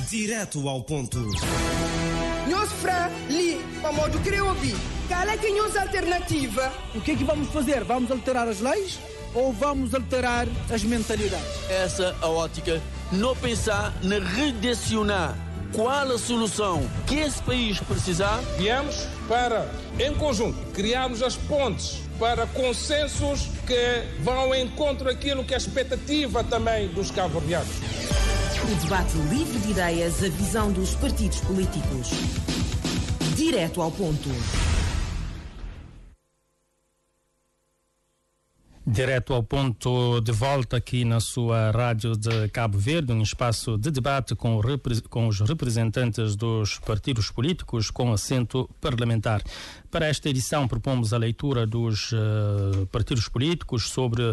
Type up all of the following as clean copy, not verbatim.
Direto ao ponto. Nós fra li, pamodo creobi. Qual é que é a alternativa? O que é que vamos fazer? Vamos alterar as leis ou vamos alterar as mentalidades? Essa é a ótica. Não pensar na redirecionar. Qual a solução que esse país precisar? Viemos para, em conjunto, criarmos as pontes para consensos que vão ao encontro daquilo que é a expectativa também dos cabo-verdianos. O debate livre de ideias, a visão dos partidos políticos. Direto ao ponto. Direto ao ponto, de volta aqui na sua rádio de Cabo Verde, um espaço de debate com os representantes dos partidos políticos com assento parlamentar. Para esta edição propomos a leitura dos partidos políticos sobre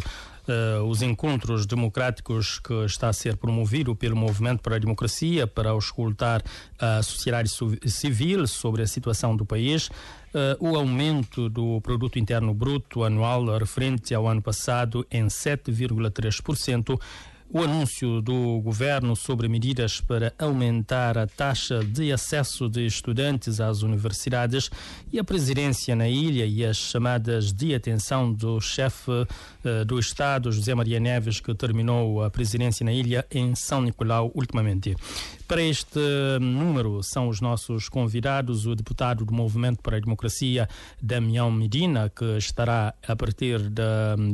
os encontros democráticos que está a ser promovido pelo Movimento para a Democracia para auscultar a sociedade civil sobre a situação do país, o aumento do Produto Interno Bruto anual referente ao ano passado em 7,3%, o anúncio do governo sobre medidas para aumentar a taxa de acesso de estudantes às universidades e a presidência na ilha e as chamadas de atenção do chefe do Estado, José Maria Neves, que terminou a presidência na ilha em São Nicolau ultimamente. Para este número são os nossos convidados, o deputado do Movimento para a Democracia, Damião Medina, que estará a partir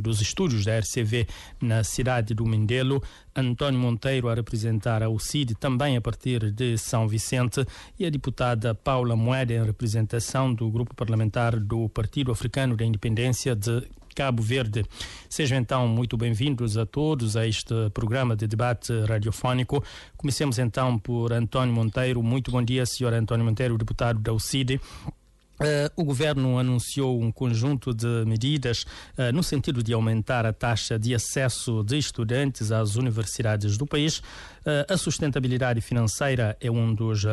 dos estúdios da RCV na cidade do Mindelo, António Monteiro a representar a UCID também a partir de São Vicente e a deputada Paula Moeda em representação do grupo parlamentar do Partido Africano da Independência de Cabo Verde. Sejam então muito bem-vindos a todos a este programa de debate radiofónico. Comecemos então por António Monteiro. Muito bom dia, senhor António Monteiro, deputado da UCID. O governo anunciou um conjunto de medidas no sentido de aumentar a taxa de acesso de estudantes às universidades do país. A sustentabilidade financeira é um dos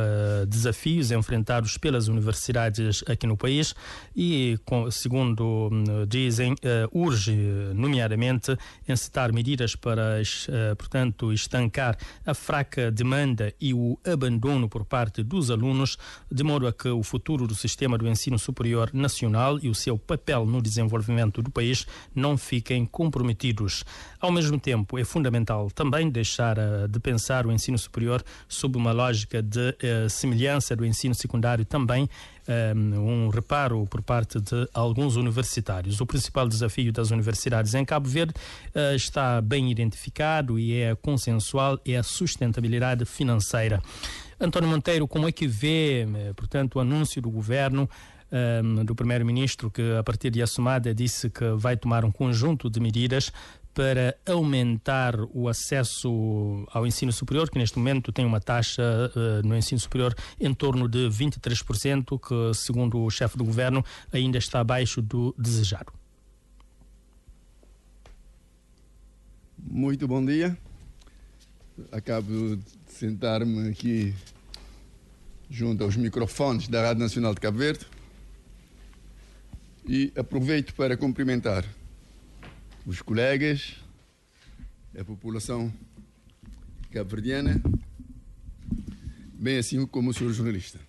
desafios enfrentados pelas universidades aqui no país e, segundo dizem, urge, nomeadamente, encetar medidas para, portanto, estancar a fraca demanda e o abandono por parte dos alunos, de modo a que o futuro do sistema do ensino superior nacional e o seu papel no desenvolvimento do país não fiquem comprometidos. Ao mesmo tempo, é fundamental também deixar de pensar o ensino superior sob uma lógica de semelhança do ensino secundário também, um reparo por parte de alguns universitários. O principal desafio das universidades em Cabo Verde está bem identificado e é consensual, é a sustentabilidade financeira. António Monteiro, como é que vê, portanto, o anúncio do governo, do primeiro-ministro, que a partir de assumada disse que vai tomar um conjunto de medidas para aumentar o acesso ao ensino superior, que neste momento tem uma taxa no ensino superior em torno de 23%, que, segundo o chefe do governo, ainda está abaixo do desejado? Muito bom dia. Acabo de sentar-me aqui junto aos microfones da Rádio Nacional de Cabo Verde e aproveito para cumprimentar os colegas, a população cabo-verdiana, bem assim como o senhor jornalista.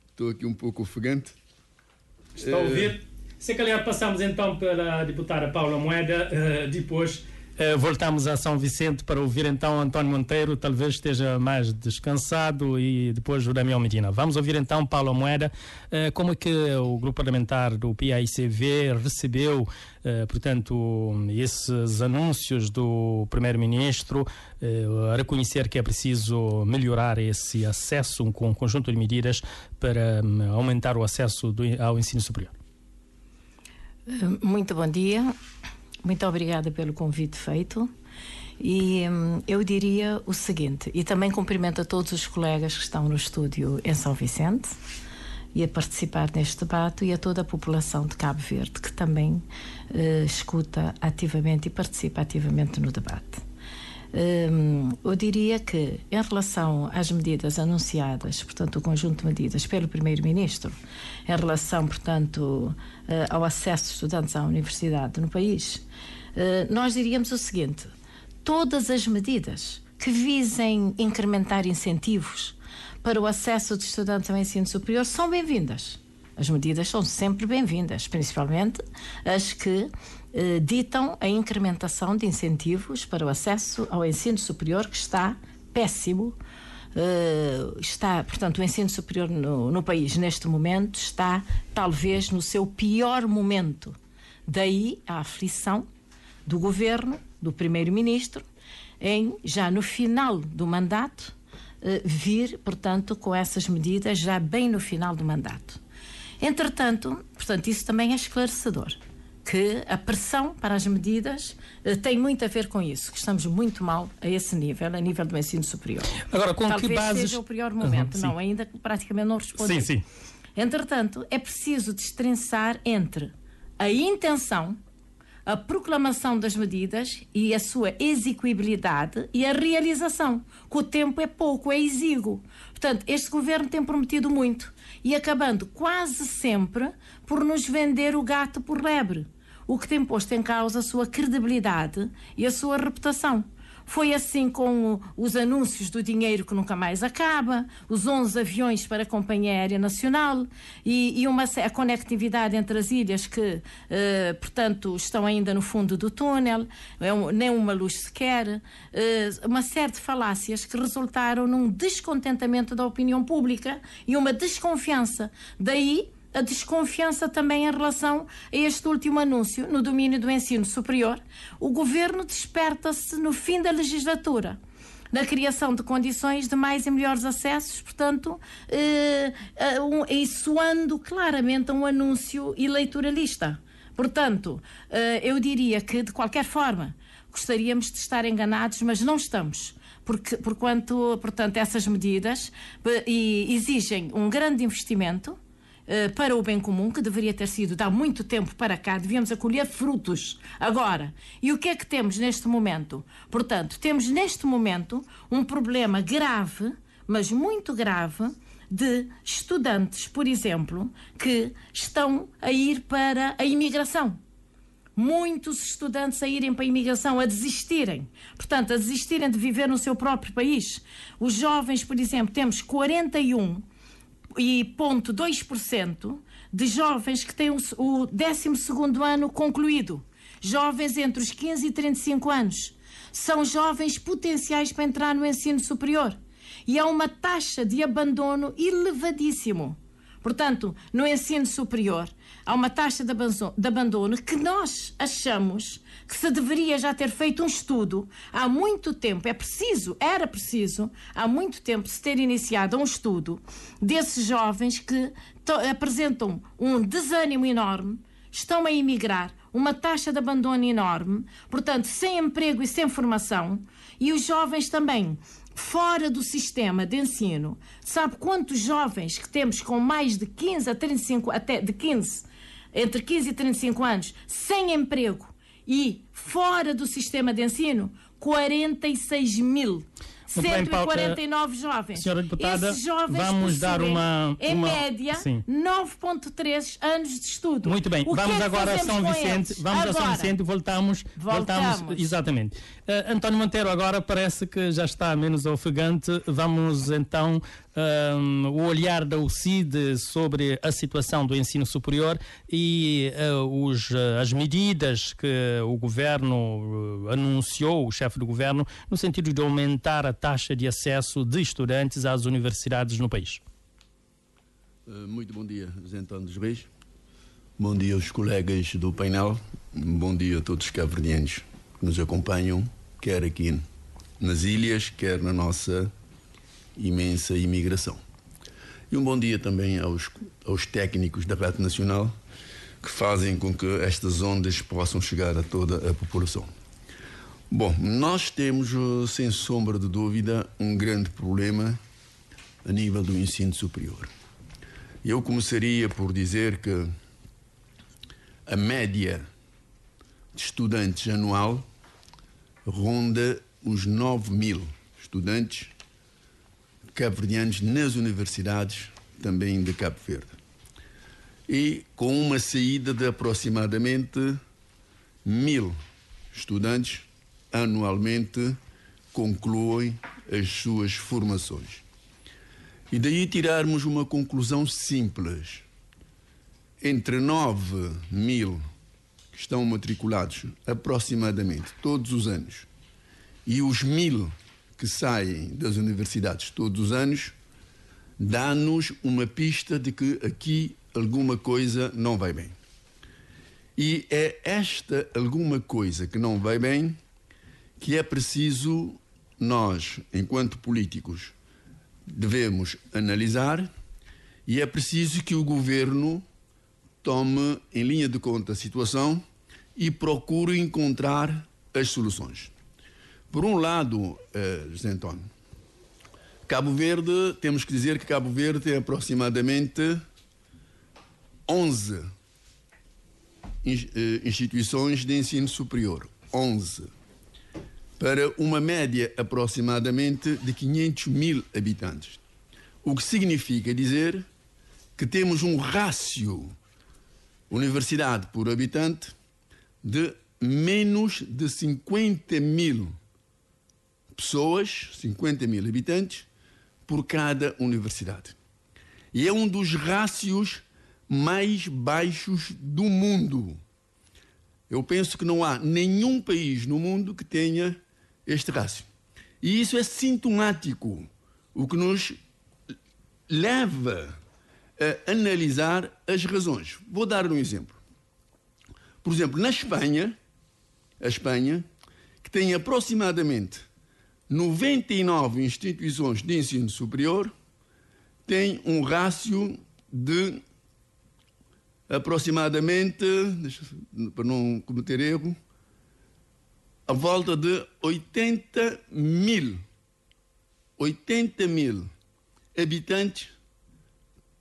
Estou aqui um pouco ofegante. Está a ouvir? Se calhar passamos então para a deputada Paula Moeda, depois voltamos a São Vicente para ouvir então António Monteiro, talvez esteja mais descansado, e depois o Damião Medina. Vamos ouvir então Paula Moeda. Como é que o grupo parlamentar do PAICV recebeu, portanto, esses anúncios do primeiro-ministro, a reconhecer que é preciso melhorar esse acesso com um conjunto de medidas para aumentar o acesso ao ensino superior? Muito bom dia. Muito obrigada pelo convite feito e eu diria o seguinte, e também cumprimento a todos os colegas que estão no estúdio em São Vicente e a participar neste debate e a toda a população de Cabo Verde que também escuta ativamente e participa ativamente no debate. Eu diria que em relação às medidas anunciadas, portanto o conjunto de medidas pelo Primeiro-Ministro em relação, portanto, ao acesso de estudantes à universidade no país, nós diríamos o seguinte: todas as medidas que visem incrementar incentivos para o acesso de estudantes ao ensino superior são bem-vindas. As medidas são sempre bem-vindas, principalmente as que ditam a incrementação de incentivos para o acesso ao ensino superior, que está péssimo. Portanto, o ensino superior no país, neste momento, está talvez no seu pior momento. Daí a aflição do governo, do primeiro-ministro, em, já no final do mandato, vir, portanto, com essas medidas já bem no final do mandato. Entretanto, portanto, isso também é esclarecedor, que a pressão para as medidas tem muito a ver com isso, que estamos muito mal a esse nível, a nível do ensino superior. Agora, com talvez que bases... seja o pior momento. Não, ainda praticamente não respondi. Sim. Entretanto, é preciso destrinçar entre a intenção, a proclamação das medidas e a sua execuibilidade e a realização, que o tempo é pouco, é exíguo. Portanto, este governo tem prometido muito e acabando quase sempre por nos vender o gato por lebre, o que tem posto em causa a sua credibilidade e a sua reputação. Foi assim com os anúncios do dinheiro que nunca mais acaba, os 11 aviões para a Companhia Aérea Nacional e a conectividade entre as ilhas que, portanto, estão ainda no fundo do túnel, nem uma luz sequer, uma série de falácias que resultaram num descontentamento da opinião pública e uma desconfiança. Daí a desconfiança também em relação a este último anúncio no domínio do ensino superior. O governo desperta-se no fim da legislatura na criação de condições de mais e melhores acessos, portanto, e soando claramente a um anúncio eleitoralista. Portanto, eu diria que, de qualquer forma, gostaríamos de estar enganados, mas não estamos. Porquanto, portanto, essas medidas exigem um grande investimento para o bem comum, que deveria ter sido de há muito tempo para cá, devíamos acolher frutos agora. E o que é que temos neste momento? Portanto, temos neste momento um problema grave, mas muito grave, de estudantes, por exemplo, que estão a ir para a imigração. Muitos estudantes a irem para a imigração, a desistirem. Portanto, a desistirem de viver no seu próprio país. Os jovens, por exemplo, temos 41,2% de jovens que têm o 12º ano concluído. Jovens entre os 15 e 35 anos. São jovens potenciais para entrar no ensino superior. E há uma taxa de abandono elevadíssimo. Portanto, no ensino superior, há uma taxa de abandono que nós achamos que se deveria já ter feito um estudo há muito tempo. Era preciso, há muito tempo, se ter iniciado um estudo desses jovens que apresentam um desânimo enorme, estão a emigrar, uma taxa de abandono enorme, portanto, sem emprego e sem formação, e os jovens também fora do sistema de ensino. Sabe quantos jovens que temos com mais de 15 a 35, entre 15 e 35 anos, sem emprego e fora do sistema de ensino? 46.000. 149 jovens. Senhora Deputada, esses jovens vamos dar em média, 9,3 anos de estudo. Muito bem, vamos agora a São Vicente. Vamos a São Vicente e voltamos. Exatamente. António Monteiro agora parece que já está menos ofegante. Vamos então o olhar da UCID sobre a situação do ensino superior e as medidas que o governo anunciou, o chefe do governo, no sentido de aumentar a taxa de acesso de estudantes às universidades no país. Muito bom dia, José António dos Reis. Bom dia aos colegas do painel. Bom dia a todos os cabo-verdianos que nos acompanham, quer aqui nas ilhas, quer na nossa imensa imigração. E um bom dia também aos técnicos da Rádio Nacional que fazem com que estas ondas possam chegar a toda a população. Bom, nós temos, sem sombra de dúvida, um grande problema a nível do ensino superior. Eu começaria por dizer que a média de estudantes anual ronda os 9.000 estudantes cabo-verdianos nas universidades também de Cabo Verde. E com uma saída de aproximadamente 1.000 estudantes anualmente concluem as suas formações. E daí tirarmos uma conclusão simples. Entre 9.000 que estão matriculados aproximadamente todos os anos e os 1.000 que saem das universidades todos os anos, dá-nos uma pista de que aqui alguma coisa não vai bem. E é esta alguma coisa que não vai bem que é preciso nós, enquanto políticos, devemos analisar, e é preciso que o governo tome em linha de conta a situação e procure encontrar as soluções. Por um lado, José António, Cabo Verde, temos que dizer que Cabo Verde tem aproximadamente 11 instituições de ensino superior. 11. Para uma média aproximadamente de 500.000 habitantes. O que significa dizer que temos um rácio universidade por habitante de menos de 50.000 pessoas, 50.000 habitantes, por cada universidade. E é um dos rácios mais baixos do mundo. Eu penso que não há nenhum país no mundo que tenha este rácio. E isso é sintomático, o que nos leva a analisar as razões. Vou dar um exemplo. Por exemplo, na Espanha, a Espanha, que tem aproximadamente 99 instituições de ensino superior, tem um rácio de aproximadamente, para não cometer erro, a volta de 80.000 habitantes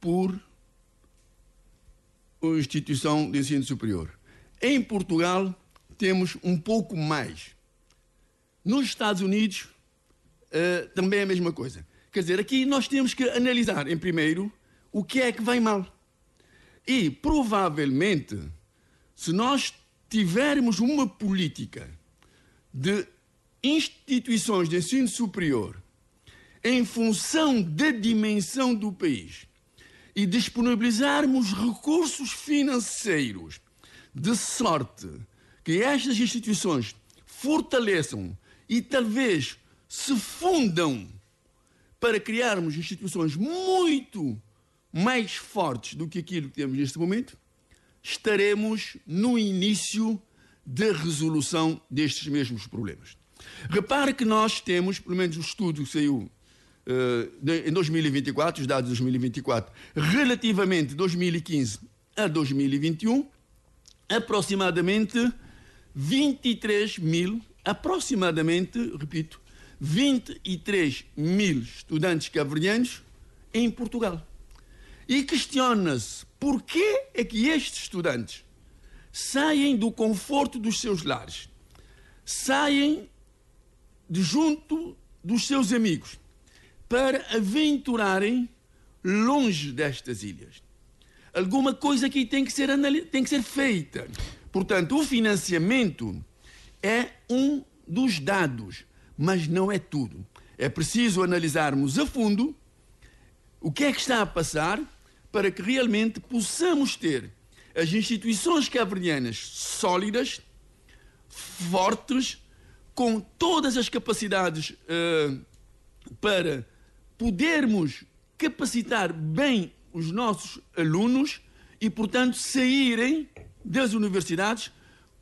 por instituição de ensino superior. Em Portugal, temos um pouco mais. Nos Estados Unidos, também é a mesma coisa. Quer dizer, aqui nós temos que analisar, em primeiro, o que é que vai mal. E, provavelmente, se nós tivermos uma política de instituições de ensino superior em função da dimensão do país e disponibilizarmos recursos financeiros de sorte que estas instituições fortaleçam e talvez se fundam para criarmos instituições muito mais fortes do que aquilo que temos neste momento, estaremos no início da resolução destes mesmos problemas. Repare que nós temos, pelo menos o estudo que saiu em 2024, os dados de 2024, relativamente 2015 a 2021, aproximadamente 23.000, repito, 23.000 estudantes cabo-verdianos em Portugal. E questiona-se porquê é que estes estudantes saem do conforto dos seus lares, saem de junto dos seus amigos, para aventurarem longe destas ilhas. Alguma coisa aqui tem que ser feita. Portanto, o financiamento é um dos dados, mas não é tudo. É preciso analisarmos a fundo o que é que está a passar para que realmente possamos ter as instituições cabo-verdianas sólidas, fortes, com todas as capacidades para podermos capacitar bem os nossos alunos e, portanto, saírem das universidades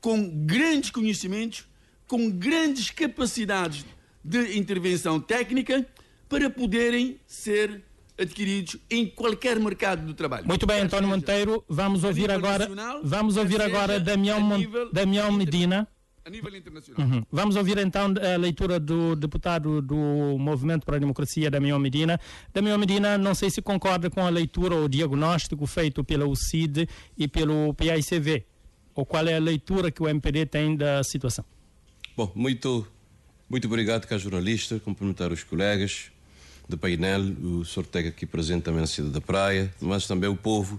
com grandes conhecimentos, com grandes capacidades de intervenção técnica para poderem ser adquiridos em qualquer mercado do trabalho. Muito bem, António Monteiro, vamos ouvir agora Damião Medina. A nível internacional. Uhum. Vamos ouvir então a leitura do deputado do Movimento para a Democracia, Damião Medina. Damião Medina, não sei se concorda com a leitura ou o diagnóstico feito pela UCID e pelo PAICV, ou qual é a leitura que o MPD tem da situação. Bom, muito obrigado, caro jornalista, cumprimentar os colegas do painel, o Sr. Ortega aqui presente também na cidade da Praia, mas também o povo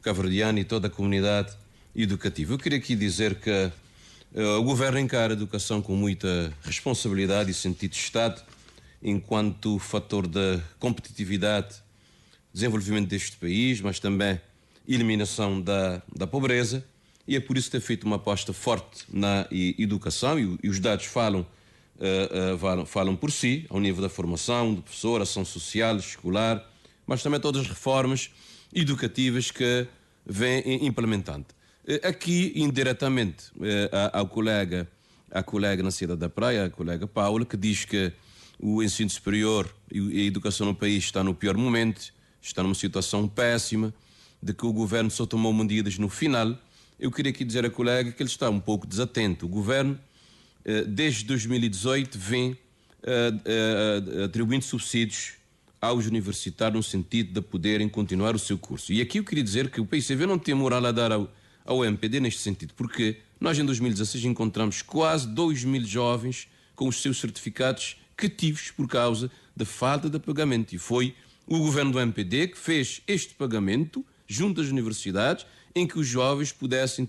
cabo-verdiano e toda a comunidade educativa. Eu queria aqui dizer que O governo encara a educação com muita responsabilidade e sentido de Estado, enquanto fator da competitividade, desenvolvimento deste país, mas também eliminação da pobreza, e é por isso que tem feito uma aposta forte na educação, e os dados falam por si, ao nível da formação do professor, ação social, escolar, mas também todas as reformas educativas que vem implementando. Aqui, indiretamente, a colega na cidade da Praia, a colega Paula, que diz que o ensino superior e a educação no país está no pior momento, está numa situação péssima, de que o governo só tomou medidas no final. Eu queria aqui dizer à colega que ele está um pouco desatento. O governo, desde 2018, vem atribuindo subsídios aos universitários no sentido de poderem continuar o seu curso. E aqui eu queria dizer que o PICV não tem moral a dar ao MPD neste sentido, porque nós em 2016 encontramos quase 2.000 jovens com os seus certificados cativos por causa da falta de pagamento. E foi o governo do MPD que fez este pagamento junto às universidades, em que os jovens pudessem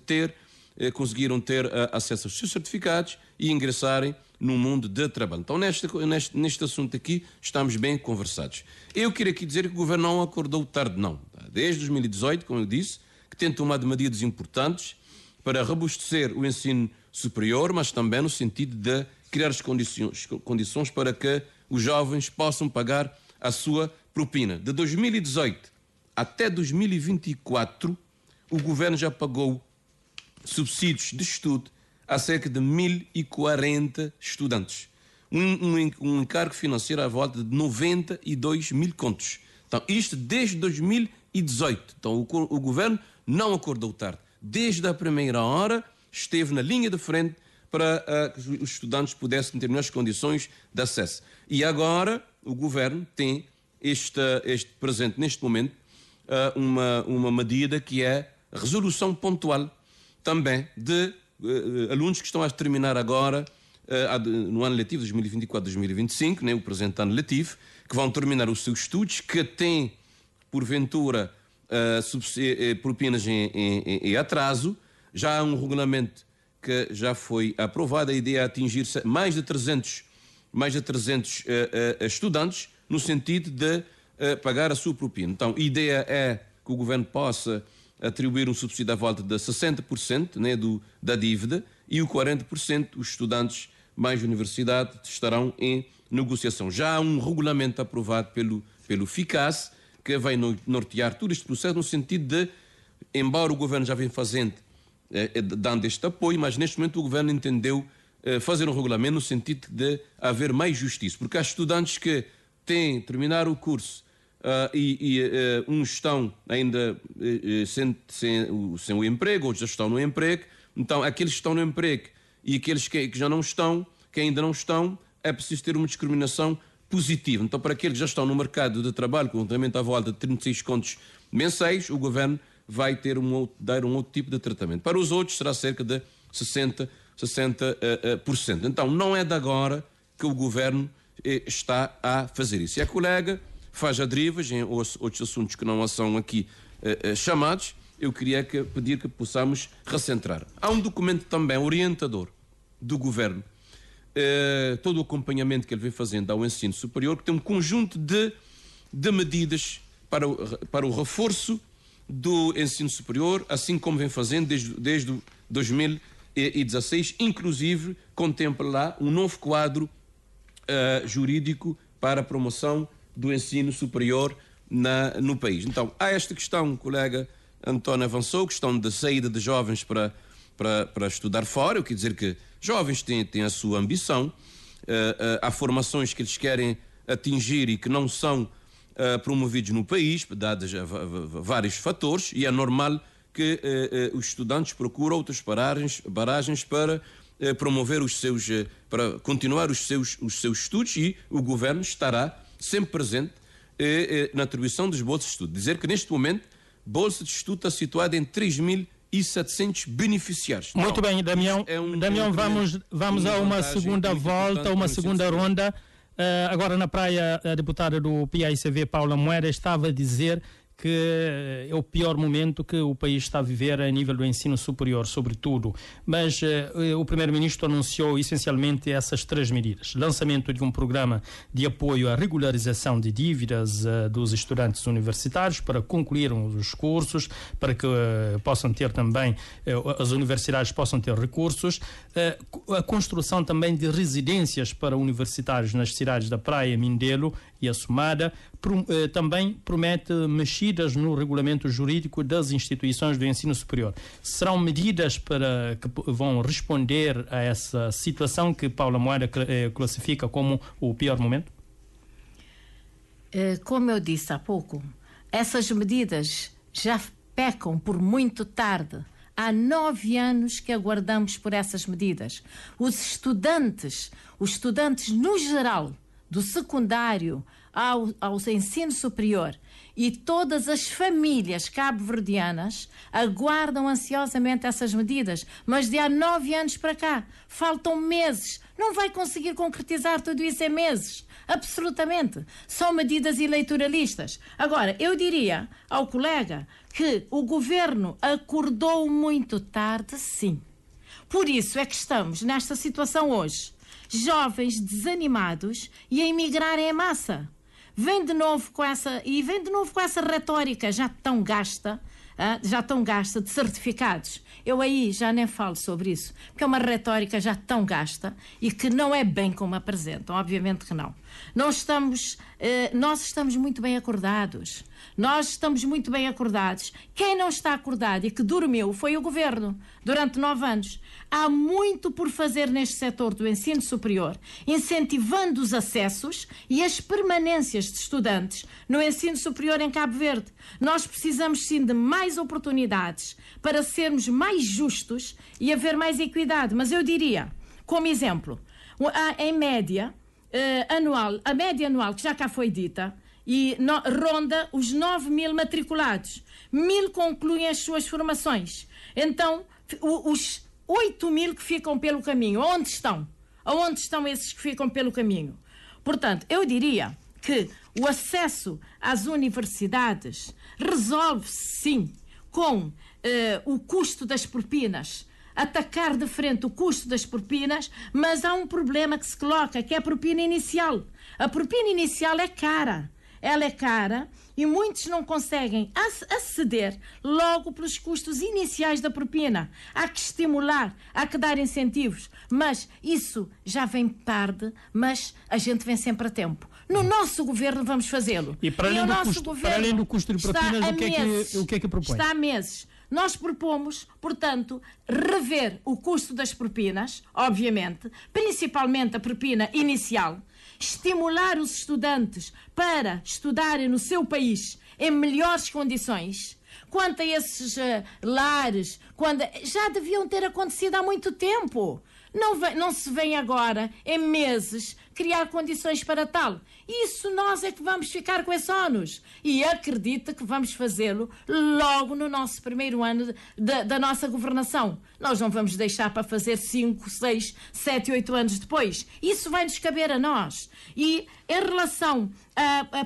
conseguiram ter acesso aos seus certificados e ingressarem no mundo de trabalho. Então, neste assunto aqui, estamos bem conversados. Eu queria aqui dizer que o governo não acordou tarde, não. Desde 2018, como eu disse, que tem tomado medidas importantes para robustecer o ensino superior, mas também no sentido de criar as condições para que os jovens possam pagar a sua propina. De 2018 até 2024, o governo já pagou subsídios de estudo a cerca de 1.040 estudantes. Um encargo financeiro à volta de 92 mil contos. Então, isto desde 2018. Então, o governo não acordou tarde. Desde a primeira hora, esteve na linha de frente para que os estudantes pudessem ter melhores condições de acesso. E agora, o governo tem este presente, neste momento, uma medida que é a resolução pontual também de alunos que estão a terminar agora no ano letivo 2024-2025, né, o presente ano letivo, que vão terminar os seus estudos, que têm, porventura, propinas em atraso. Já há um regulamento que já foi aprovado, a ideia é atingir mais de 300 estudantes, no sentido de pagar a sua propina. Então, a ideia é que o governo possa atribuir um subsídio à volta de 60%, né, da dívida, e o 40% os estudantes mais universidade estarão em negociação. Já há um regulamento aprovado pelo FICAS, que vai nortear todo este processo, no sentido de, embora o governo já venha fazendo, dando este apoio, mas neste momento o governo entendeu fazer um regulamento no sentido de haver mais justiça, porque há estudantes que têm terminar o curso uns estão ainda sem o emprego, outros já estão no emprego. Então, aqueles que estão no emprego e aqueles que já não estão, que ainda não estão, é preciso ter uma discriminação positiva. Então, para aqueles que já estão no mercado de trabalho, com à volta de 36 contos mensais, o governo vai dar um outro tipo de tratamento. Para os outros, será cerca de 60%. Então, não é de agora que o governo está a fazer isso. E a colega faz a derivas em outros assuntos que não são aqui chamados. Eu queria pedir que possamos recentrar. Há um documento também orientador do governo, todo o acompanhamento que ele vem fazendo ao ensino superior, que tem um conjunto de medidas para o reforço do ensino superior, assim como vem fazendo desde 2016, inclusive contempla lá um novo quadro jurídico para a promoção do ensino superior no país. Então, há esta questão, o colega António avançou, questão da saída de jovens para estudar fora. Eu quero dizer que jovens têm a sua ambição, há formações que eles querem atingir e que não são promovidos no país, dados vários fatores, e é normal que os estudantes procuram outras paragens para promover para continuar os seus estudos, e o governo estará sempre presente na atribuição dos bolsas de estudo. Dizer que neste momento bolsa de estudo está situada em 3.700 beneficiários. Muito bem, Damião. Damião, vamos a uma segunda volta, uma segunda ronda. Agora na praia, a deputada do PICV, Paula Moeda, estava a dizer que é o pior momento que o país está a viver a nível do ensino superior, sobretudo. Mas o Primeiro-Ministro anunciou essencialmente essas 3 medidas. Lançamento de um programa de apoio à regularização de dívidas dos estudantes universitários para concluir os cursos, para que possam ter também, as universidades possam ter recursos. A construção também de residências para universitários nas cidades da Praia, Mindelo e Assumada. Também promete mexidas no regulamento jurídico das instituições do ensino superior. Serão medidas que vão responder a essa situação que Paula Moeda classifica como o pior momento? Como eu disse há pouco, essas medidas já pecam por muito tarde. Há 9 anos que aguardamos por essas medidas. Os estudantes no geral, do secundário ao ensino superior, e todas as famílias cabo-verdianas aguardam ansiosamente essas medidas, mas de há 9 anos para cá faltam meses. Não vai conseguir concretizar tudo isso em meses, absolutamente. São medidas eleitoralistas. Agora, eu diria ao colega que o governo acordou muito tarde, sim. Por isso é que estamos nesta situação hoje. Jovens desanimados e a emigrarem em massa. Vem de novo com essa retórica já tão gasta de certificados. Eu aí já nem falo sobre isso, porque é uma retórica já tão gasta e que não é bem como apresentam, obviamente que não. Nós estamos muito bem acordados. Quem não está acordado e que dormiu foi o governo durante 9 anos. Há muito por fazer neste setor do ensino superior, incentivando os acessos e as permanências de estudantes no ensino superior em Cabo Verde. Nós precisamos sim de mais oportunidades para sermos mais justos e haver mais equidade. Mas eu diria, como exemplo, a média anual que já cá foi dita, e ronda os 9.000 matriculados. 1.000 concluem as suas formações. Então, os 8.000 que ficam pelo caminho, aonde estão? Aonde estão esses que ficam pelo caminho? Portanto, eu diria que o acesso às universidades resolve-se, sim, com o custo das propinas. Atacar de frente o custo das propinas, mas há um problema que se coloca, que é a propina inicial. A propina inicial é cara. Ela é cara e muitos não conseguem aceder logo pelos custos iniciais da propina. Há que estimular, há que dar incentivos. Mas isso já vem tarde, mas a gente vem sempre a tempo. No nosso governo vamos fazê-lo. E para além do custo de propinas, o que é que propõe? Está há meses. Nós propomos, portanto, rever o custo das propinas, obviamente, principalmente a propina inicial, estimular os estudantes para estudarem no seu país em melhores condições. Quanto a esses lares, já deviam ter acontecido há muito tempo. Não se vem agora, em meses, criar condições para tal. Isso nós é que vamos ficar com esse ónus. E acredita que vamos fazê-lo logo no nosso primeiro ano da nossa governação. Nós não vamos deixar para fazer 5, 6, 7, 8 anos depois. Isso vai nos caber a nós. E em relação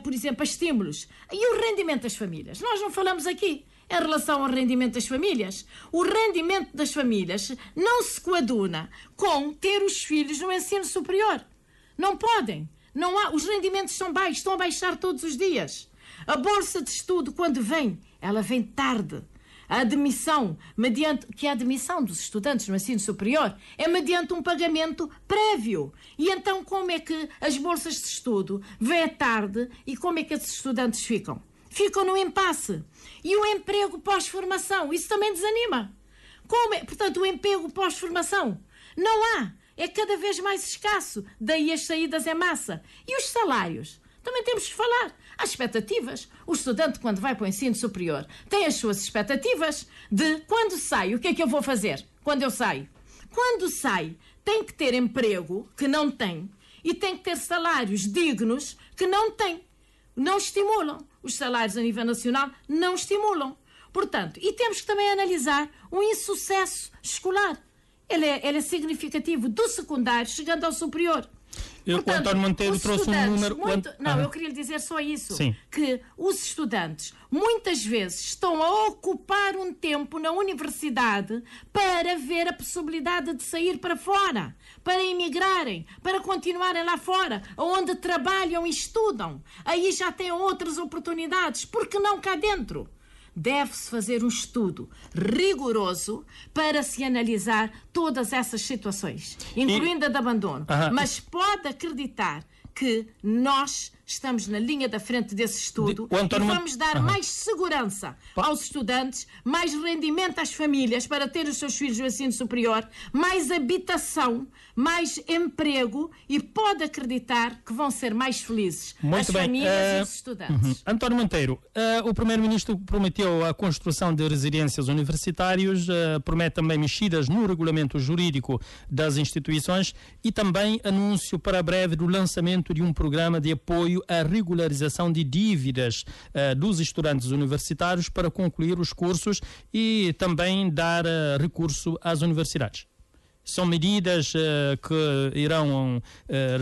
por exemplo, a estímulos e o rendimento das famílias, nós não falamos aqui. Em relação ao rendimento das famílias, o rendimento das famílias não se coaduna com ter os filhos no ensino superior. Não podem. Não há, os rendimentos são baixos, estão a baixar todos os dias. A bolsa de estudo, quando vem, ela vem tarde. A admissão, a admissão dos estudantes no ensino superior é mediante um pagamento prévio. E então como é que as bolsas de estudo vêm tarde e como é que esses estudantes ficam? Ficam no impasse. E o emprego pós-formação, isso também desanima. Portanto, o emprego pós-formação não há. É cada vez mais escasso. Daí as saídas em massa. E os salários? Também temos que falar. Há expectativas. O estudante, quando vai para o ensino superior, tem as suas expectativas de quando sai, o que é que eu vou fazer quando eu saio? Quando sai, tem que ter emprego, que não tem, e tem que ter salários dignos, que não tem. Não estimulam. Os salários a nível nacional não estimulam. Portanto, e temos que também analisar o insucesso escolar. Ele é significativo do secundário chegando ao superior. O António Monteiro trouxe um número... eu queria lhe dizer só isso. Sim. Que os estudantes muitas vezes estão a ocupar um tempo na universidade para ver a possibilidade de sair para fora, para emigrarem, para continuarem lá fora, onde trabalham e estudam. Aí já têm outras oportunidades. Por que não cá dentro? Deve-se fazer um estudo rigoroso para se analisar todas essas situações, incluindo a de abandono. Mas pode acreditar que nós estamos na linha da frente desse estudo e vamos dar mais segurança aos estudantes, mais rendimento às famílias para ter os seus filhos no ensino superior, mais habitação, mais emprego e pode acreditar que vão ser mais felizes as famílias e os estudantes. António Monteiro, o Primeiro-Ministro prometeu a construção de residências universitárias, promete também mexidas no regulamento jurídico das instituições e também anúncio para breve do lançamento de um programa de apoio à regularização de dívidas dos estudantes universitários para concluir os cursos e também dar recurso às universidades. São medidas que irão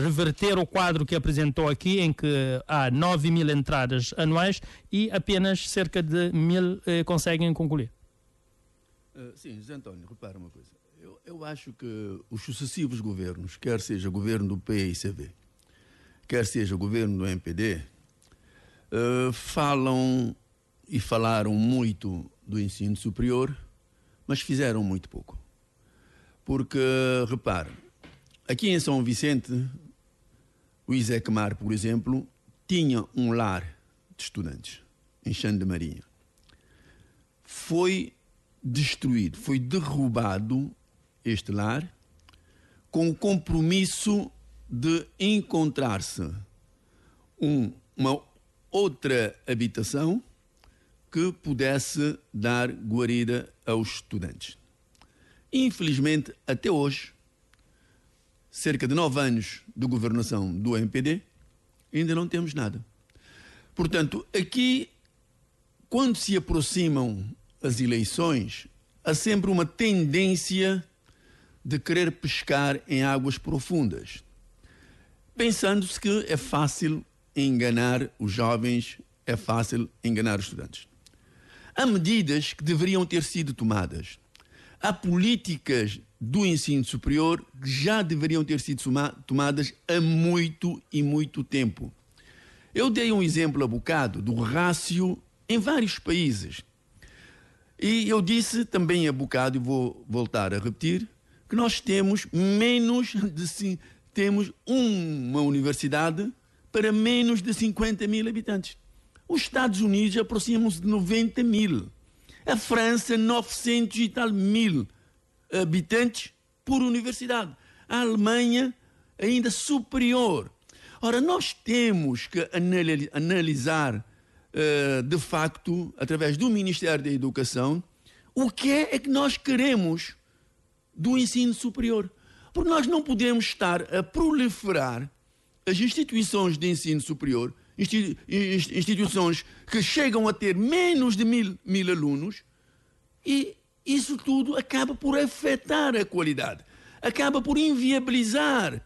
reverter o quadro que apresentou aqui, em que há 9.000 entradas anuais e apenas cerca de 1.000 conseguem concluir. Sim, José António, repara uma coisa. Eu acho que os sucessivos governos, quer seja o governo do PICV, quer seja o governo do MPD, falam e falaram muito do ensino superior, mas fizeram muito pouco. Porque, repare, aqui em São Vicente, o Isecmar, por exemplo, tinha um lar de estudantes, em Xande de Marinha. Foi destruído, foi derrubado este lar, com o compromisso de encontrar-se uma outra habitação que pudesse dar guarida aos estudantes. Infelizmente, até hoje, cerca de 9 anos de governação do MPD, ainda não temos nada. Portanto, aqui, quando se aproximam as eleições, há sempre uma tendência de querer pescar em águas profundas, pensando-se que é fácil enganar os jovens, é fácil enganar os estudantes. Há medidas que deveriam ter sido tomadas. Há políticas do ensino superior que já deveriam ter sido tomadas há muito e muito tempo. Eu dei um exemplo há bocado do rácio em vários países. E eu disse também há bocado, e vou voltar a repetir, que nós temos temos uma universidade para menos de 50.000 habitantes. Os Estados Unidos aproximam-se de 90.000. A França, 900 e tal mil habitantes por universidade. A Alemanha, ainda superior. Ora, nós temos que analisar, de facto, através do Ministério da Educação, o que é que nós queremos do ensino superior. Porque nós não podemos estar a proliferar as instituições de ensino superior, instituições que chegam a ter menos de mil alunos, e isso tudo acaba por afetar a qualidade, acaba por inviabilizar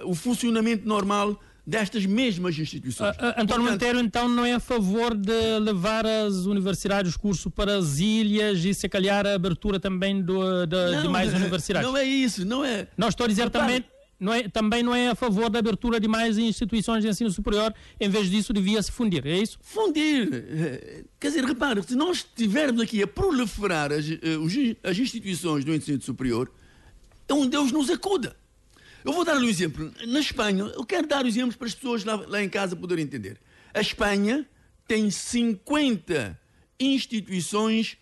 o funcionamento normal destas mesmas instituições. António Monteiro, então, não é a favor de levar as universidades, os cursos para as ilhas e, se calhar, a abertura também de mais universidades? Não é isso, não é. Não, estou a dizer também não é a favor da abertura de mais instituições de ensino superior, em vez disso devia-se fundir, é isso? Fundir. Quer dizer, repare, se nós estivermos aqui a proliferar as instituições do ensino superior, é onde Deus nos acuda. Eu vou dar-lhe um exemplo. Na Espanha, eu quero dar exemplos para as pessoas lá em casa poderem entender. A Espanha tem 50 instituições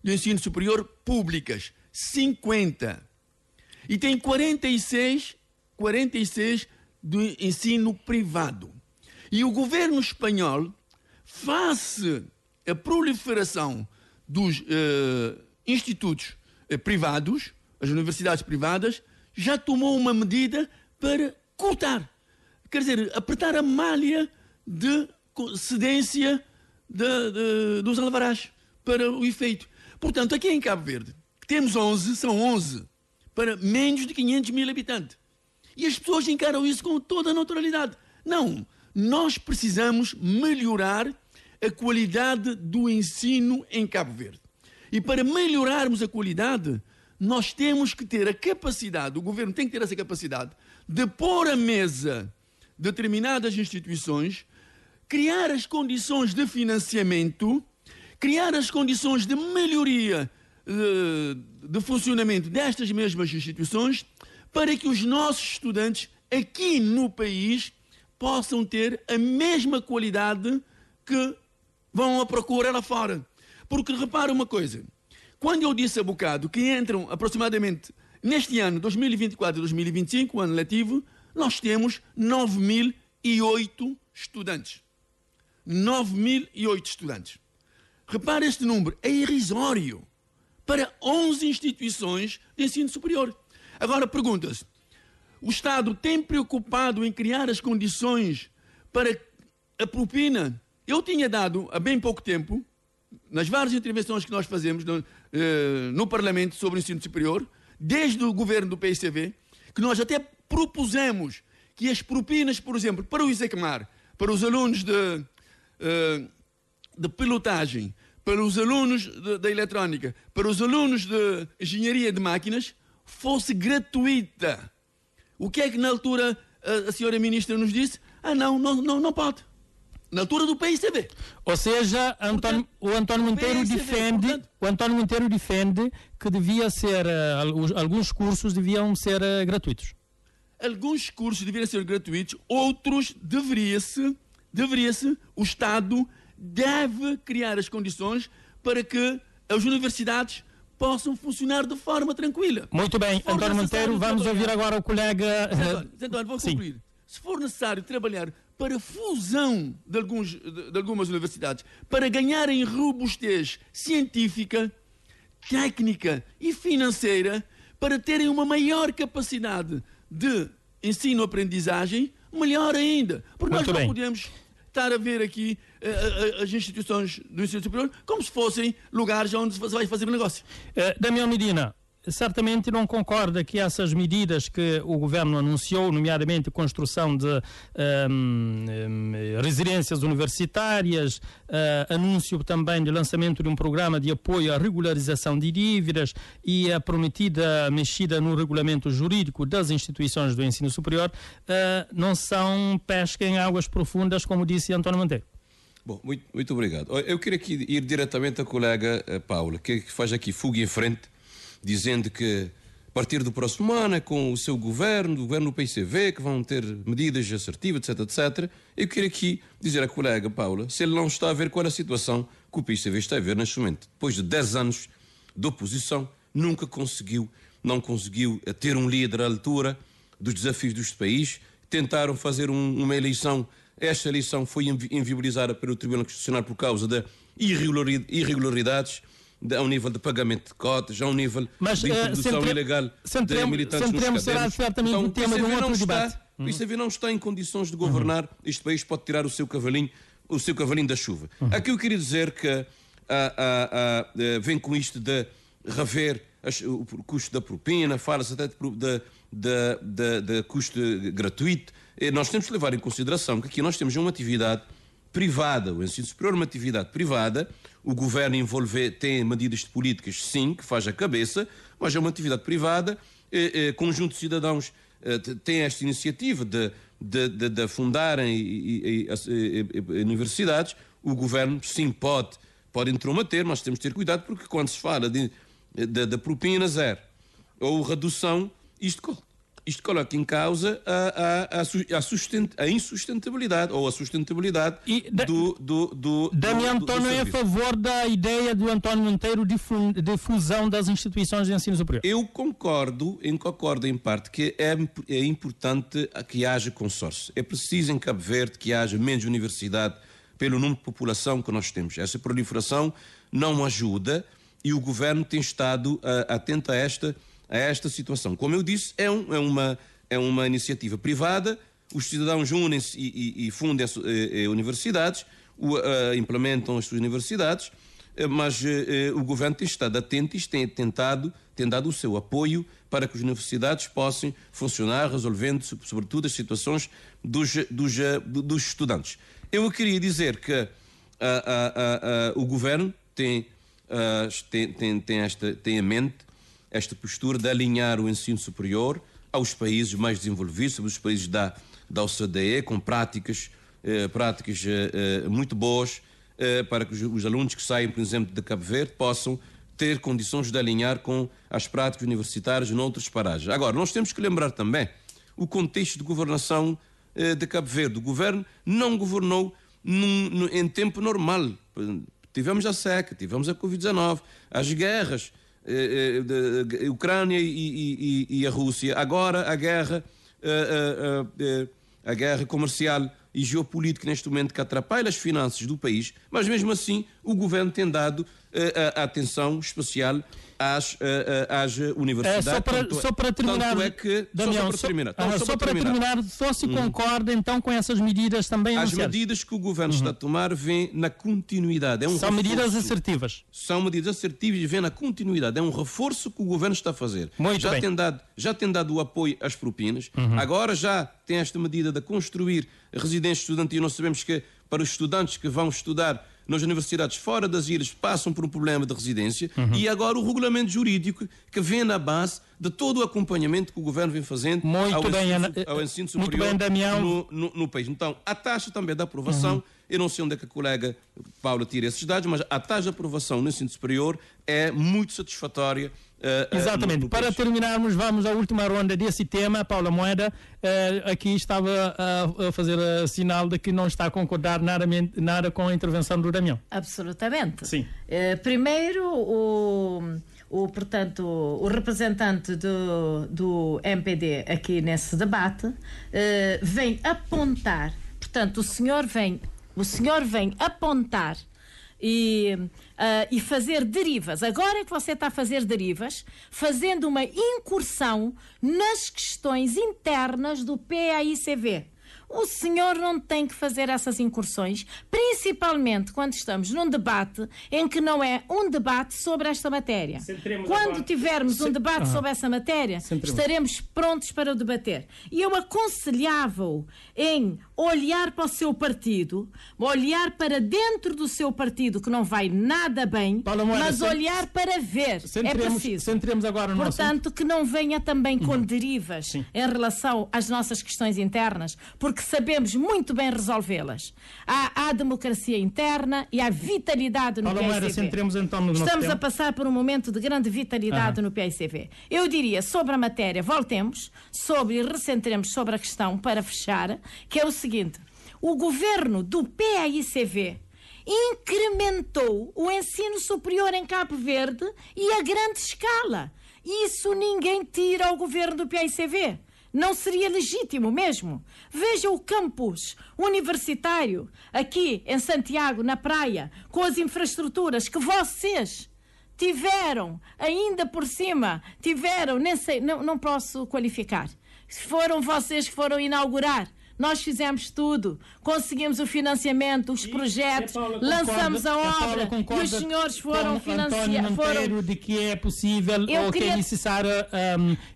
de ensino superior públicas. 50. E tem 46 do ensino privado. E o governo espanhol, face à proliferação dos institutos privados, as universidades privadas, já tomou uma medida para cortar. Quer dizer, apertar a malha de cedência dos alvarás para o efeito. Portanto, aqui em Cabo Verde, temos são 11 para menos de 500.000 habitantes. E as pessoas encaram isso com toda a naturalidade. Não, nós precisamos melhorar a qualidade do ensino em Cabo Verde. E para melhorarmos a qualidade, nós temos que ter a capacidade, o governo tem que ter essa capacidade, de pôr à mesa determinadas instituições, criar as condições de financiamento, criar as condições de melhoria de funcionamento destas mesmas instituições, para que os nossos estudantes aqui no país possam ter a mesma qualidade que vão à procura lá fora. Porque repara uma coisa, quando eu disse há bocado que entram aproximadamente neste ano, 2024 e 2025, o ano letivo, nós temos 9.008 estudantes. 9.008 estudantes. Repara este número, é irrisório para 11 instituições de ensino superior. Agora pergunta-se, o Estado tem preocupado em criar as condições para a propina? Eu tinha dado, há bem pouco tempo, nas várias intervenções que nós fazemos no Parlamento sobre o ensino superior, desde o governo do PICV, que nós até propusemos que as propinas, por exemplo, para o ISECMAR, para os alunos de pilotagem, para os alunos da eletrónica, para os alunos de engenharia de máquinas, fosse gratuita. O que é que na altura a senhora ministra nos disse? Não pode. Na altura do PICV. Ou seja, o António Monteiro defende que devia ser, alguns cursos deviam ser gratuitos. Alguns cursos deveriam ser gratuitos, outros deveria-se, o Estado deve criar as condições para que as universidades possam funcionar de forma tranquila. Muito bem, António Monteiro, vamos ouvir agora o colega... António, vou concluir. Se for necessário trabalhar para a fusão de algumas universidades, para ganharem robustez científica, técnica e financeira, para terem uma maior capacidade de ensino-aprendizagem, melhor ainda. Porque nós não podemos estar a ver aqui as instituições do ensino superior como se fossem lugares onde se vai fazer um negócio. Damião Medina, certamente não concorda que essas medidas que o governo anunciou, nomeadamente a construção de residências universitárias, anúncio também de lançamento de um programa de apoio à regularização de dívidas e a prometida mexida no regulamento jurídico das instituições do ensino superior, não são pesca em águas profundas, como disse António Monteiro. Bom, muito obrigado. Eu queria aqui ir diretamente à colega Paula, que faz aqui fuga em frente, dizendo que a partir do próximo ano é com o seu governo, o governo do PICV, que vão ter medidas assertivas, etc, etc. Eu queria aqui dizer à colega Paula se ele não está a ver qual é a situação que o PICV está a ver neste momento. Depois de 10 anos de oposição, não conseguiu ter um líder à altura dos desafios deste país. Tentaram fazer uma eleição. Esta eleição foi inviabilizada pelo Tribunal Constitucional por causa de irregularidades ao nível de pagamento de cotas, ao nível de introdução ilegal de militantes nos cadernos. Certamente um tema de um outro debate. O PICV não está em condições de governar este país, pode tirar o seu cavalinho da chuva. Aqui eu queria dizer que vem com isto de rever o custo da propina, fala-se até de custo gratuito. Nós temos que levar em consideração que aqui nós temos uma atividade privada, o ensino superior é uma atividade privada, o governo tem medidas de políticas, sim, que faz a cabeça, mas é uma atividade privada, conjunto de cidadãos tem esta iniciativa de fundarem universidades, o governo, sim, pode intrometer, mas temos de ter cuidado, porque quando se fala de propina zero ou redução, isto coloca em causa a insustentabilidade ou a sustentabilidade Damião António é a favor da ideia do António Monteiro de fusão das instituições de ensino superior. Eu concordo em parte que é importante que haja consórcio. É preciso em Cabo Verde que haja menos universidade pelo número de população que nós temos. Essa proliferação não ajuda e o governo tem estado atento a esta situação. Como eu disse, é uma iniciativa privada, os cidadãos unem-se e fundem universidades, implementam as suas universidades, mas o governo tem estado atento e tem tentado tem dado o seu apoio para que as universidades possam funcionar, resolvendo, sobretudo, as situações dos estudantes. Eu queria dizer que o Governo tem em mente esta postura de alinhar o ensino superior aos países mais desenvolvidos, os países da OCDE, com práticas muito boas, para que os alunos que saem, por exemplo, de Cabo Verde possam ter condições de alinhar com as práticas universitárias noutras paragens. Agora, nós temos que lembrar também o contexto de governação de Cabo Verde. O governo não governou em tempo normal. Tivemos a seca, tivemos a Covid-19, as guerras, a Ucrânia e a Rússia, agora a guerra comercial e geopolítica neste momento que atrapalha as finanças do país, mas mesmo assim o governo tem dado atenção especial às universidades. Só para terminar, Damião, só se concorda então com essas medidas também anunciadas. As medidas que o governo está a tomar vêm na continuidade. São medidas assertivas. São medidas assertivas e vêm na continuidade. É um reforço que o governo está a fazer. Já tem dado o apoio às propinas. Agora já tem esta medida de construir residência estudantil. Nós sabemos que para os estudantes que vão estudar nas universidades fora das ilhas passam por um problema de residência e agora o regulamento jurídico que vem na base de todo o acompanhamento que o governo vem fazendo ao ensino superior no país. Então, a taxa também da aprovação, eu não sei onde é que a colega Paula tira esses dados, mas a taxa de aprovação no ensino superior é muito satisfatória. Exatamente. Para terminarmos, vamos à última ronda desse tema. Paula Moeda aqui estava a fazer sinal de que não está a concordar nada com a intervenção do Damião. Absolutamente. Sim. Primeiro, portanto, o representante do MPD aqui nesse debate vem apontar, portanto, o senhor vem apontar e fazer derivas. Agora é que você está a fazer derivas, fazendo uma incursão nas questões internas do PAICV. O senhor não tem que fazer essas incursões, principalmente quando estamos num debate em que não é um debate sobre esta matéria. Quando tivermos um debate sobre essa matéria, estaremos prontos para o debater. E eu aconselhava-o em olhar para o seu partido, olhar para dentro do seu partido, que não vai nada bem, mas olhar para ver. É preciso. Centremos agora no Portanto, que não venha também com derivas em relação às nossas questões internas, porque sabemos muito bem resolvê-las. Há democracia interna e há vitalidade no PAICV. Estamos a passar por um momento de grande vitalidade no PAICV. Eu diria, sobre a matéria, voltemos e recentremos sobre a questão para fechar, que é o seguinte: o governo do PAICV incrementou o ensino superior em Cabo Verde e a grande escala. Isso ninguém tira ao governo do PAICV. Não seria legítimo mesmo. Veja o campus universitário aqui em Santiago, na praia, com as infraestruturas que vocês tiveram, ainda por cima, nem sei, não posso qualificar. Foram vocês que foram inaugurar. Nós fizemos tudo, conseguimos o financiamento, os projetos, lançamos a obra e os senhores foram financiar. De que é possível ou que é necessário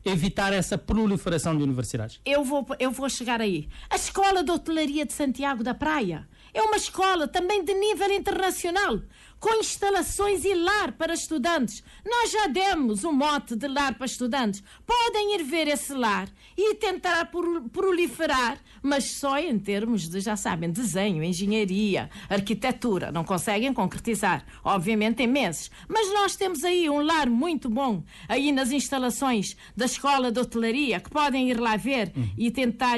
evitar essa proliferação de universidades. Eu vou chegar aí. A Escola de Hotelaria de Santiago da Praia é uma escola também de nível internacional, com instalações e lar para estudantes. Nós já demos um mote de lar para estudantes. Podem ir ver esse lar e tentar proliferar, mas só em termos de, já sabem, desenho, engenharia, arquitetura. Não conseguem concretizar, obviamente, em meses. Mas nós temos aí um lar muito bom, aí nas instalações da Escola de Hotelaria, que podem ir lá ver e tentar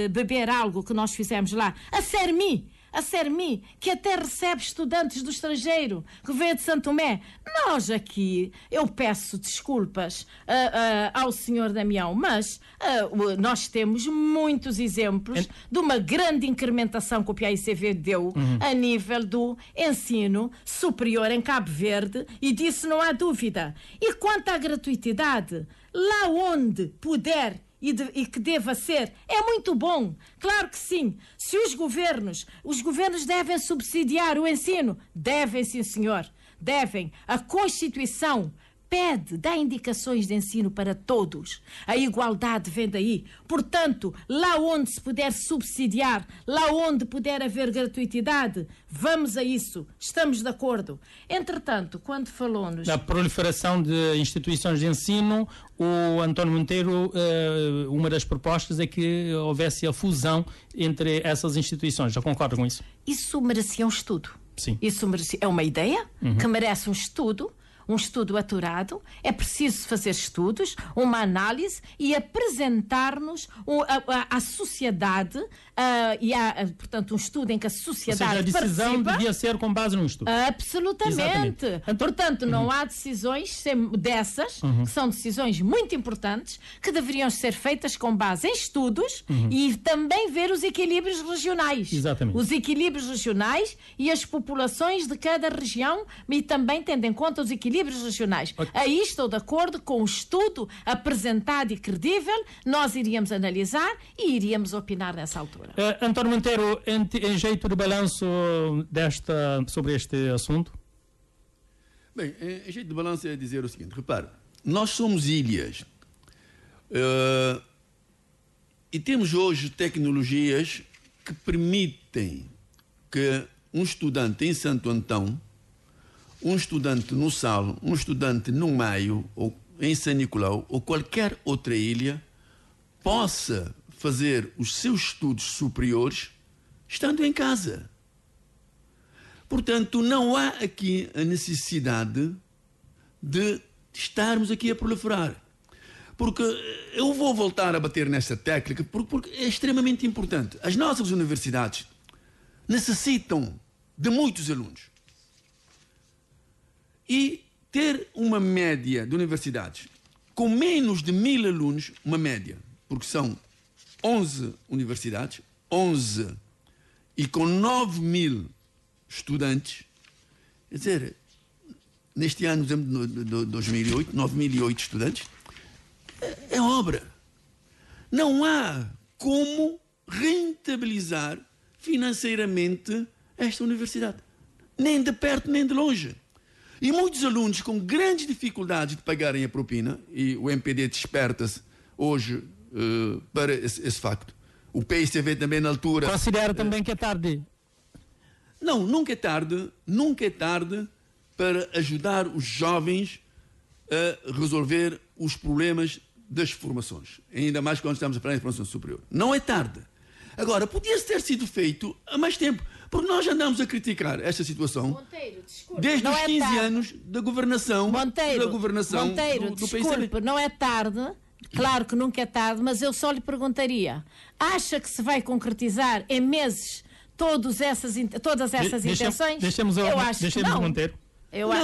beber algo que nós fizemos lá. A Sermi, que até recebe estudantes do estrangeiro, que vem de Santo Tomé. Nós aqui, eu peço desculpas ao senhor Damião, mas nós temos muitos exemplos de uma grande incrementação que o PAICV deu a nível do ensino superior em Cabo Verde, e disso não há dúvida. E quanto à gratuitidade, lá onde puder e que deva ser, é muito bom. Claro que sim. Se os governos devem subsidiar o ensino, devem, sim senhor, devem. A Constituição pede, dá indicações de ensino para todos. A igualdade vem daí. Portanto, lá onde se puder subsidiar, lá onde puder haver gratuitidade, vamos a isso. Estamos de acordo. Entretanto, quando falou-nos... Da proliferação de instituições de ensino, o António Monteiro, uma das propostas é que houvesse a fusão entre essas instituições. Já concorda com isso? Isso merecia um estudo. Sim. Isso é uma ideia que merece um estudo aturado. É preciso fazer estudos, uma análise e apresentar-nos à sociedade portanto, um estudo em que a sociedade participa. Ou seja, a decisão participa. devia ser com base num estudo. Absolutamente. Portanto, não há decisões dessas, que são decisões muito importantes, que deveriam ser feitas com base em estudos e também ver os equilíbrios regionais. Exatamente. Os equilíbrios regionais e as populações de cada região e também tendo em conta os equilíbrios regionais. Okay. Aí estou de acordo com o estudo apresentado e credível, nós iríamos analisar e iríamos opinar nessa altura. António Monteiro, em jeito de balanço sobre este assunto? Bem, em jeito de balanço é dizer o seguinte, repare, nós somos ilhas e temos hoje tecnologias que permitem que um estudante em Santo Antão, um estudante no Sal, um estudante no Maio, ou em São Nicolau, ou qualquer outra ilha, possa fazer os seus estudos superiores estando em casa. Portanto, não há aqui a necessidade de estarmos aqui a proliferar. Porque eu vou voltar a bater nesta técnica, porque é extremamente importante. As nossas universidades necessitam de muitos alunos. E ter uma média de universidades com menos de 1000 alunos, uma média, porque são 11 universidades, 11 e com 9000 estudantes, quer dizer, neste ano, por exemplo, de 2008, 9008 estudantes, é obra. Não há como rentabilizar financeiramente esta universidade, nem de perto nem de longe. E muitos alunos com grandes dificuldades de pagarem a propina, e o MPD desperta-se hoje para esse facto. O PICV também na altura... Considera também que é tarde? Não, nunca é tarde para ajudar os jovens a resolver os problemas das formações. Ainda mais quando estamos a falar em formação superior. Não é tarde. Agora, podia-se ter sido feito há mais tempo, porque nós andamos a criticar esta situação Monteiro, desculpe, desde os 15 tarde. anos da governação, Monteiro, do desculpe, PICV. não é tarde, claro que nunca é tarde, mas eu só lhe perguntaria, acha que se vai concretizar em meses todas essas intenções? Eu acho que não. Monteiro.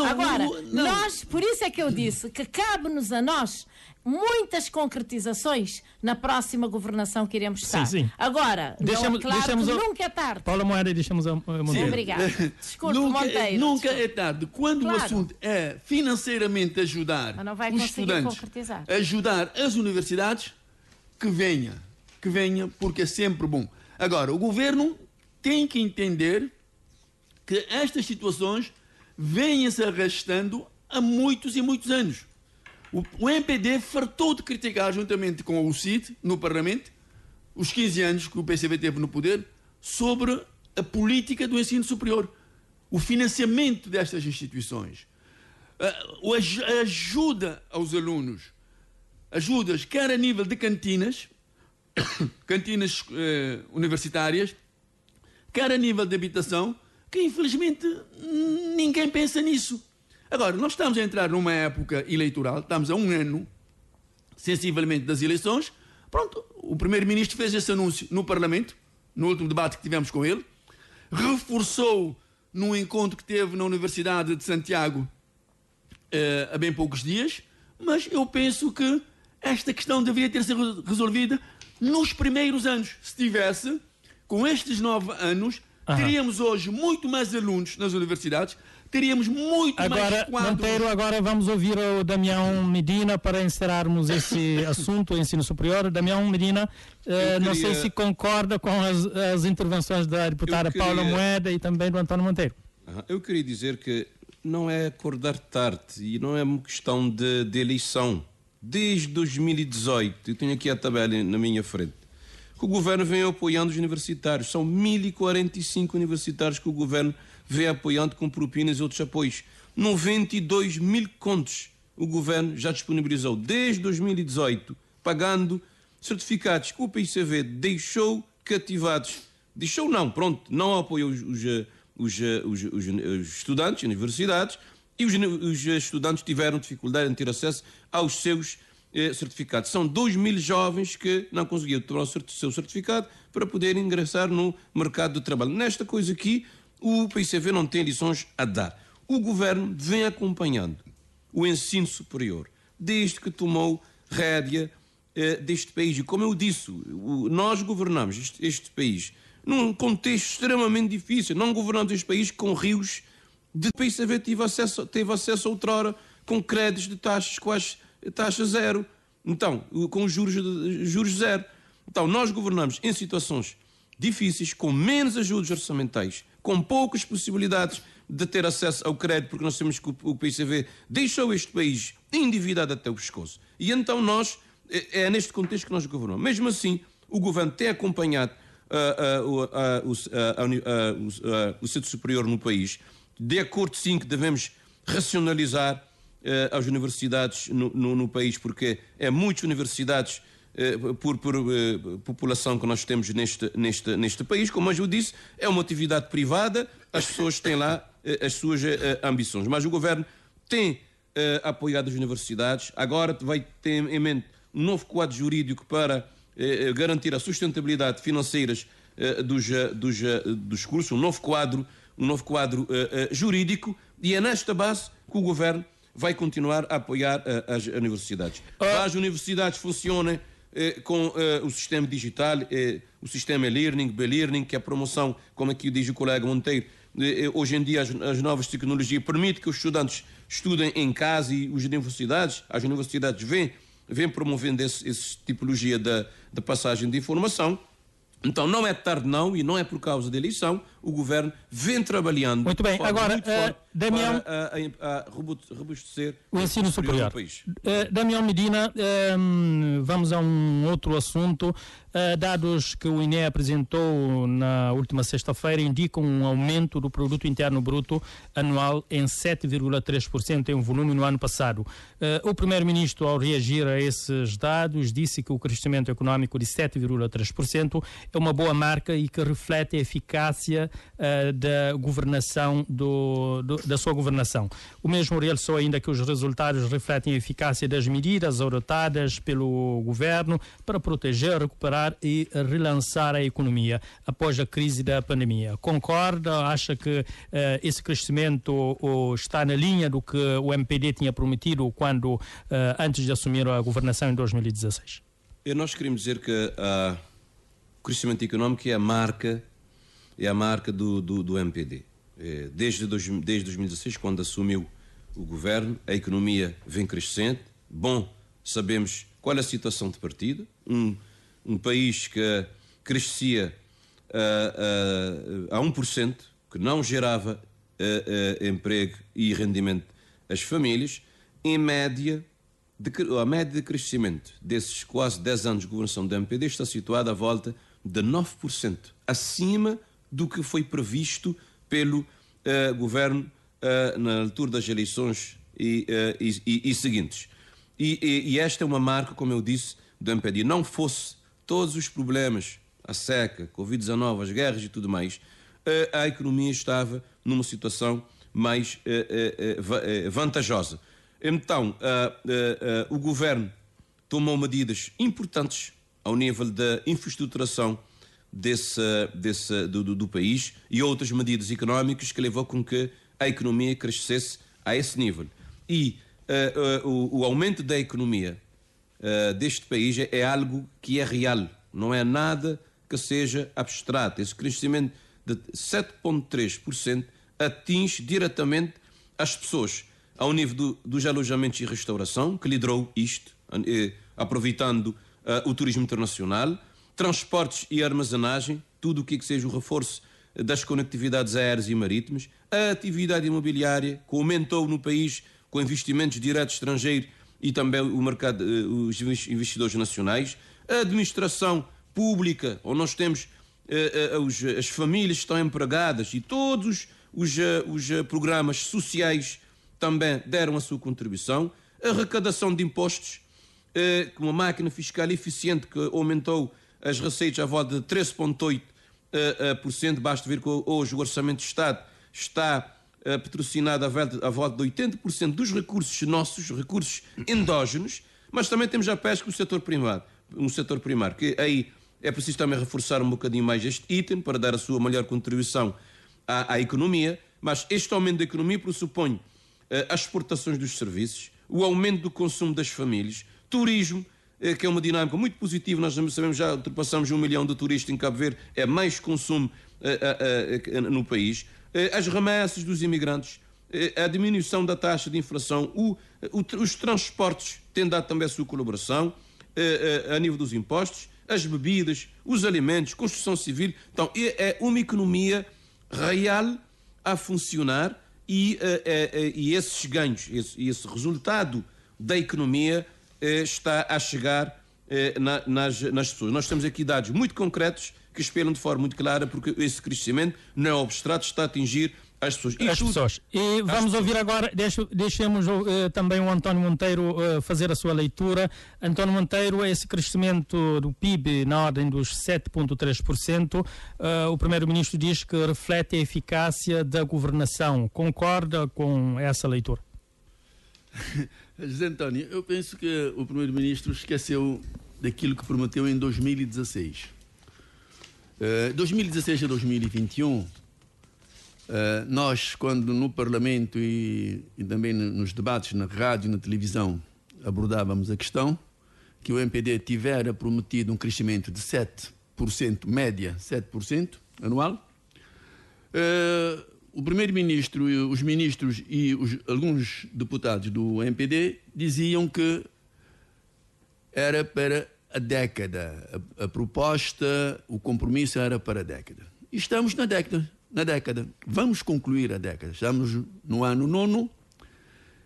Agora, nós, por isso é que eu disse que cabe-nos a nós muitas concretizações na próxima governação que iremos estar. Sim. Agora, claro que nunca é tarde. Paula Moeda, deixamos a Monteiro. Obrigada. Desculpe, Monteiro. Nunca é tarde. Quando o assunto é financeiramente ajudar não vai os conseguir estudantes, concretizar. ajudar as universidades, que venha, porque é sempre bom. Agora, o governo tem que entender que estas situações vêm-se arrastando há muitos e muitos anos. O MPD fartou de criticar, juntamente com o CID, no Parlamento, os 15 anos que o PCV teve no poder, sobre a política do ensino superior, o financiamento destas instituições, a ajuda aos alunos, ajudas quer a nível de cantinas universitárias, quer a nível de habitação, que infelizmente ninguém pensa nisso. Agora, nós estamos a entrar numa época eleitoral, estamos a um ano, sensivelmente, das eleições. Pronto, o primeiro-ministro fez esse anúncio no Parlamento, no último debate que tivemos com ele, reforçou num encontro que teve na Universidade de Santiago há bem poucos dias, mas eu penso que esta questão deveria ter sido resolvida nos primeiros anos. Se tivesse, com estes 9 anos, teríamos hoje muito mais alunos nas universidades, teríamos muito mais quadros. Monteiro, agora vamos ouvir o Damião Medina para encerrarmos esse assunto, o ensino superior. Damião Medina, não sei se concorda com as intervenções da deputada Paula Moeda e também do António Monteiro. Eu queria dizer que não é acordar tarde e não é uma questão de eleição. Desde 2018, eu tenho aqui a tabela na minha frente, que o governo vem apoiando os universitários. São 1.045 universitários que o governo vem apoiando com propinas e outros apoios. 92 mil contos o governo já disponibilizou desde 2018, pagando certificados que o PICV deixou cativados. Deixou não, pronto, não apoiou os estudantes, universidades, e os estudantes tiveram dificuldade em ter acesso aos seus certificados. São 2 mil jovens que não conseguiram tomar o seu certificado para poder ingressar no mercado de trabalho. Nesta coisa aqui, o PICV não tem lições a dar. O governo vem acompanhando o ensino superior desde que tomou rédea deste país. E como eu disse, nós governamos este país num contexto extremamente difícil. Não governamos este país com rios de PICV teve acesso outrora com créditos de taxas quase taxa zero, então com juros zero. Então nós governamos em situações difíceis, com menos ajudas orçamentais, com poucas possibilidades de ter acesso ao crédito, porque nós sabemos que o PICV deixou este país endividado até o pescoço. E então é neste contexto que nós governamos. Mesmo assim, o governo tem acompanhado o setor superior no país, de acordo sim que devemos racionalizar as universidades no país, porque é muitas universidades por população que nós temos neste país. Como eu disse, é uma atividade privada, as pessoas têm lá as suas ambições, mas o governo tem apoiado as universidades. Agora vai ter em mente um novo quadro jurídico para garantir a sustentabilidade financeira dos cursos, um novo quadro jurídico, e é nesta base que o governo vai continuar a apoiar as universidades. As universidades funcionam com o sistema digital, o sistema e-learning, B-learning, que é a promoção, como aqui diz o colega Monteiro. Hoje em dia as novas tecnologias permitem que os estudantes estudem em casa, e as universidades vêm promovendo essa tipologia de passagem de informação. Então não é tarde não, e não é por causa da eleição. O governo vem trabalhando muito bem. Agora, Damião, para robustecer o ensino superior no país. Damião Medina, vamos a um outro assunto. Dados que o INE apresentou na última sexta-feira indicam um aumento do produto interno bruto anual em 7,3% em volume no ano passado. O primeiro-ministro, ao reagir a esses dados, disse que o crescimento econômico de 7,3% é uma boa marca e que reflete a eficácia da governação da sua governação. O mesmo realçou ainda que os resultados refletem a eficácia das medidas adotadas pelo governo para proteger, recuperar e relançar a economia após a crise da pandemia. Concorda? Acha que esse crescimento está na linha do que o MPD tinha prometido quando antes de assumir a governação em 2016? Nós queremos dizer que o crescimento económico é a marca do MPD. Desde 2016, quando assumiu o governo, a economia vem crescente. Bom, sabemos qual é a situação de partida. Um país que crescia a 1%, que não gerava emprego e rendimento às famílias, a média de crescimento desses quase 10 anos de governação do MPD está situada à volta de 9%, acima do que foi previsto pelo governo na altura das eleições e seguintes. E esta é uma marca, como eu disse, do MPD. Não fosse todos os problemas, a seca, Covid-19, as guerras e tudo mais, a economia estava numa situação mais vantajosa. Então, o governo tomou medidas importantes ao nível da infraestruturação do país e outras medidas económicas que levou com que a economia crescesse a esse nível. E o aumento da economia deste país é algo que é real, não é nada que seja abstrato. Esse crescimento de 7,3% atinge diretamente as pessoas, ao nível dos alojamentos e restauração, que liderou isto, aproveitando o turismo internacional, transportes e armazenagem, tudo o que seja o reforço das conectividades aéreas e marítimas, a atividade imobiliária, que aumentou no país com investimentos diretos estrangeiros e também o mercado, os investidores nacionais, a administração pública, onde nós temos as famílias que estão empregadas e todos os programas sociais também deram a sua contribuição, a arrecadação de impostos, com uma máquina fiscal eficiente que aumentou as receitas à volta de 13,8%, basta ver que hoje o Orçamento de Estado está patrocinado à volta de 80% dos recursos nossos, recursos endógenos, mas também temos a pesca no setor primário, que aí é preciso também reforçar um bocadinho mais este item para dar a sua maior contribuição à economia, mas este aumento da economia pressupõe as exportações dos serviços, o aumento do consumo das famílias, turismo, que é uma dinâmica muito positiva. Nós sabemos, já ultrapassamos 1 milhão de turistas em Cabo Verde, é mais consumo no país, as remessas dos imigrantes, a diminuição da taxa de inflação, os transportes têm dado também a sua colaboração a nível dos impostos, as bebidas, os alimentos, construção civil. Então, é uma economia real a funcionar e esses ganhos, esse resultado da economia está a chegar nas pessoas. Nós temos aqui dados muito concretos que espelham de forma muito clara, porque esse crescimento não é abstrato, está a atingir as pessoas. E vamos ouvir agora, deixemos também o António Monteiro fazer a sua leitura. António Monteiro, esse crescimento do PIB na ordem dos 7,3%, o Primeiro-Ministro diz que reflete a eficácia da governação. Concorda com essa leitura? José António, eu penso que o Primeiro-Ministro esqueceu daquilo que prometeu em 2016. 2016 a 2021, nós, quando no Parlamento e também nos debates na rádio e na televisão abordávamos a questão, que o MPD tivera prometido um crescimento de 7%, média 7% anual, o Primeiro-Ministro, os ministros e alguns deputados do MPD diziam que era para a década. A proposta, o compromisso era para a década. E estamos na década. Vamos concluir a década. Estamos no ano 9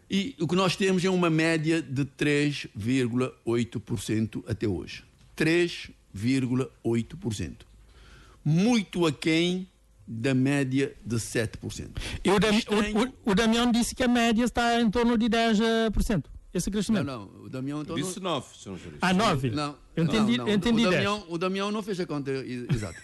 e o que nós temos é uma média de 3,8% até hoje. 3,8%. Muito aquém da média de 7%. E o Damião disse que a média está em torno de 10%. Esse crescimento. Não, o Damião... Disse 9, Sr. Jurista. 9? Não, eu entendi 10. O Damião não fez a conta exata.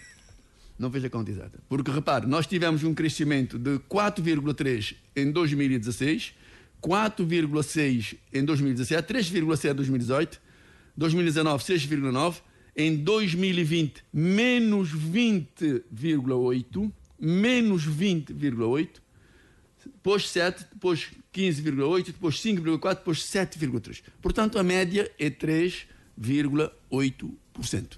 Não fez a conta exata. Porque, repare, nós tivemos um crescimento de 4,3 em 2016, 4,6 em 2017, 3,7 em 2018, 2019, 6,9, em 2020, menos 20,8, depois 7, depois 15,8, depois 5,4, depois 7,3. Portanto, a média é 3,8%.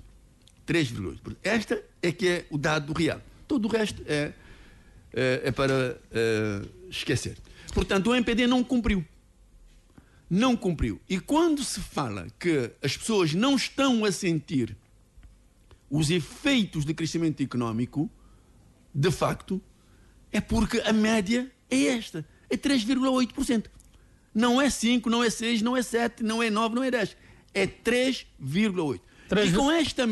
3,8%. Esta é que é o dado real. Todo o resto é para esquecer. Portanto, o MPD não cumpriu. Não cumpriu. E quando se fala que as pessoas não estão a sentir os efeitos de crescimento económico, de facto, é porque a média é esta. É 3,8%. Não é 5, não é 6, não é 7, não é 9, não é 10. É 3,8%. E com esta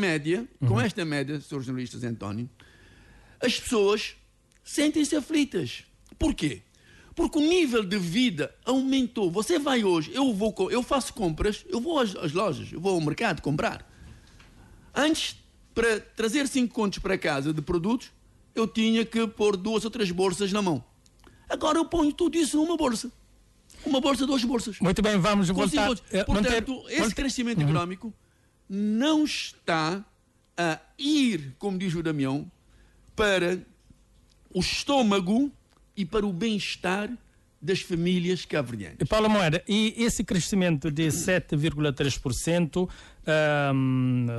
média, Sr. Jornalista António, as pessoas sentem-se aflitas. Porquê? Porque o nível de vida aumentou. Você vai hoje, eu faço compras, eu vou às lojas, eu vou ao mercado comprar. Antes, para trazer 5 contos para casa de produtos, eu tinha que pôr 2 ou 3 bolsas na mão. Agora eu ponho tudo isso numa bolsa. Uma bolsa, 2 bolsas. Muito bem, vamos voltar. Portanto, esse crescimento económico não está a ir, como diz o Damião, para o estômago e para o bem-estar das famílias cabo-verdianas. Paulo Moeda, e esse crescimento de 7,3%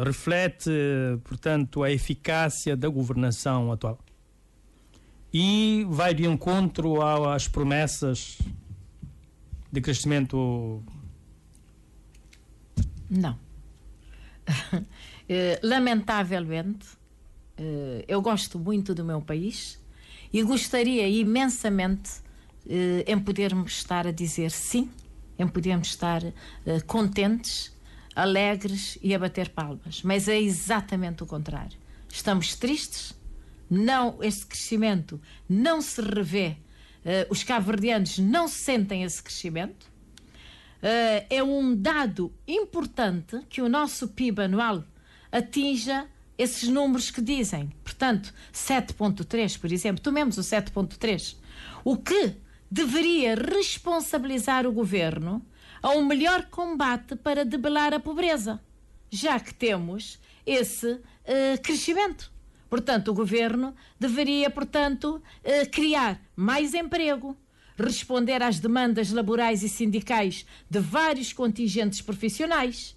reflete, portanto, a eficácia da governação atual? E vai de encontro às promessas de crescimento? Não. Lamentavelmente, eu gosto muito do meu país e gostaria imensamente em podermos estar a dizer sim, em podermos estar contentes, alegres e a bater palmas. Mas é exatamente o contrário. Estamos tristes, esse crescimento não se revê, os cabo-verdianos não sentem esse crescimento. É um dado importante que o nosso PIB anual atinja esses números que dizem. Portanto, 7,3, por exemplo, tomemos o 7,3, o que deveria responsabilizar o governo a um melhor combate para debelar a pobreza, já que temos esse crescimento. Portanto, o governo deveria, portanto, criar mais emprego, responder às demandas laborais e sindicais de vários contingentes profissionais.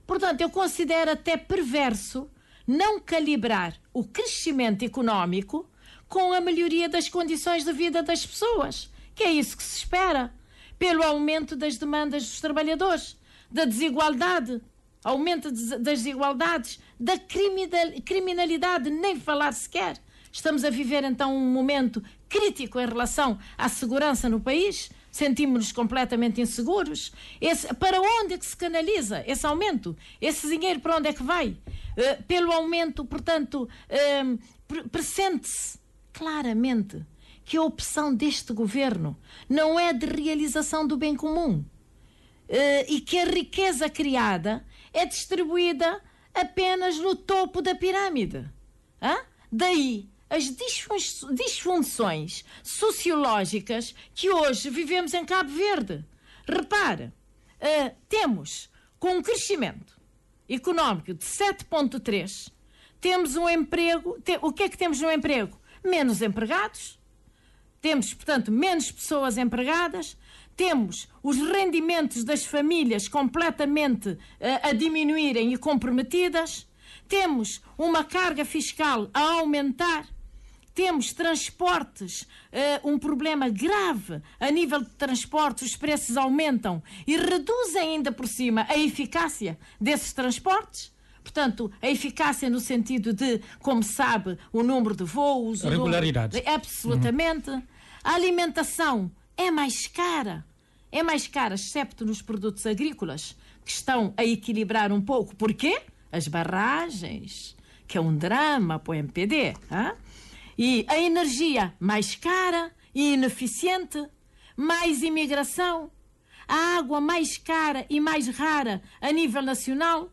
Portanto, eu considero até perverso não calibrar o crescimento económico com a melhoria das condições de vida das pessoas, que é isso que se espera, pelo aumento das demandas dos trabalhadores, da desigualdade, aumento das desigualdades, da criminalidade, nem falar sequer. Estamos a viver então um momento crítico em relação à segurança no país, sentimos-nos completamente inseguros. Para onde é que se canaliza esse aumento? Esse dinheiro para onde é que vai? Pelo aumento, portanto, pressente-se claramente que a opção deste governo não é de realização do bem comum e que a riqueza criada é distribuída apenas no topo da pirâmide. Daí as disfunções sociológicas que hoje vivemos em Cabo Verde. Repare, temos, com um crescimento económico de 7,3, temos um emprego. O que é que temos no emprego? Menos empregados, temos, portanto, menos pessoas empregadas, temos os rendimentos das famílias completamente a diminuírem e comprometidas, temos uma carga fiscal a aumentar, temos transportes, um problema grave a nível de transportes, os preços aumentam e reduzem ainda por cima a eficácia desses transportes. Portanto, a eficácia no sentido de, como sabe, o número de voos... Regularidade. Absolutamente. A alimentação é mais cara, excepto nos produtos agrícolas, que estão a equilibrar um pouco. Porquê? As barragens, que é um drama para o MPD. E a energia mais cara e ineficiente, mais imigração, a água mais cara e mais rara a nível nacional.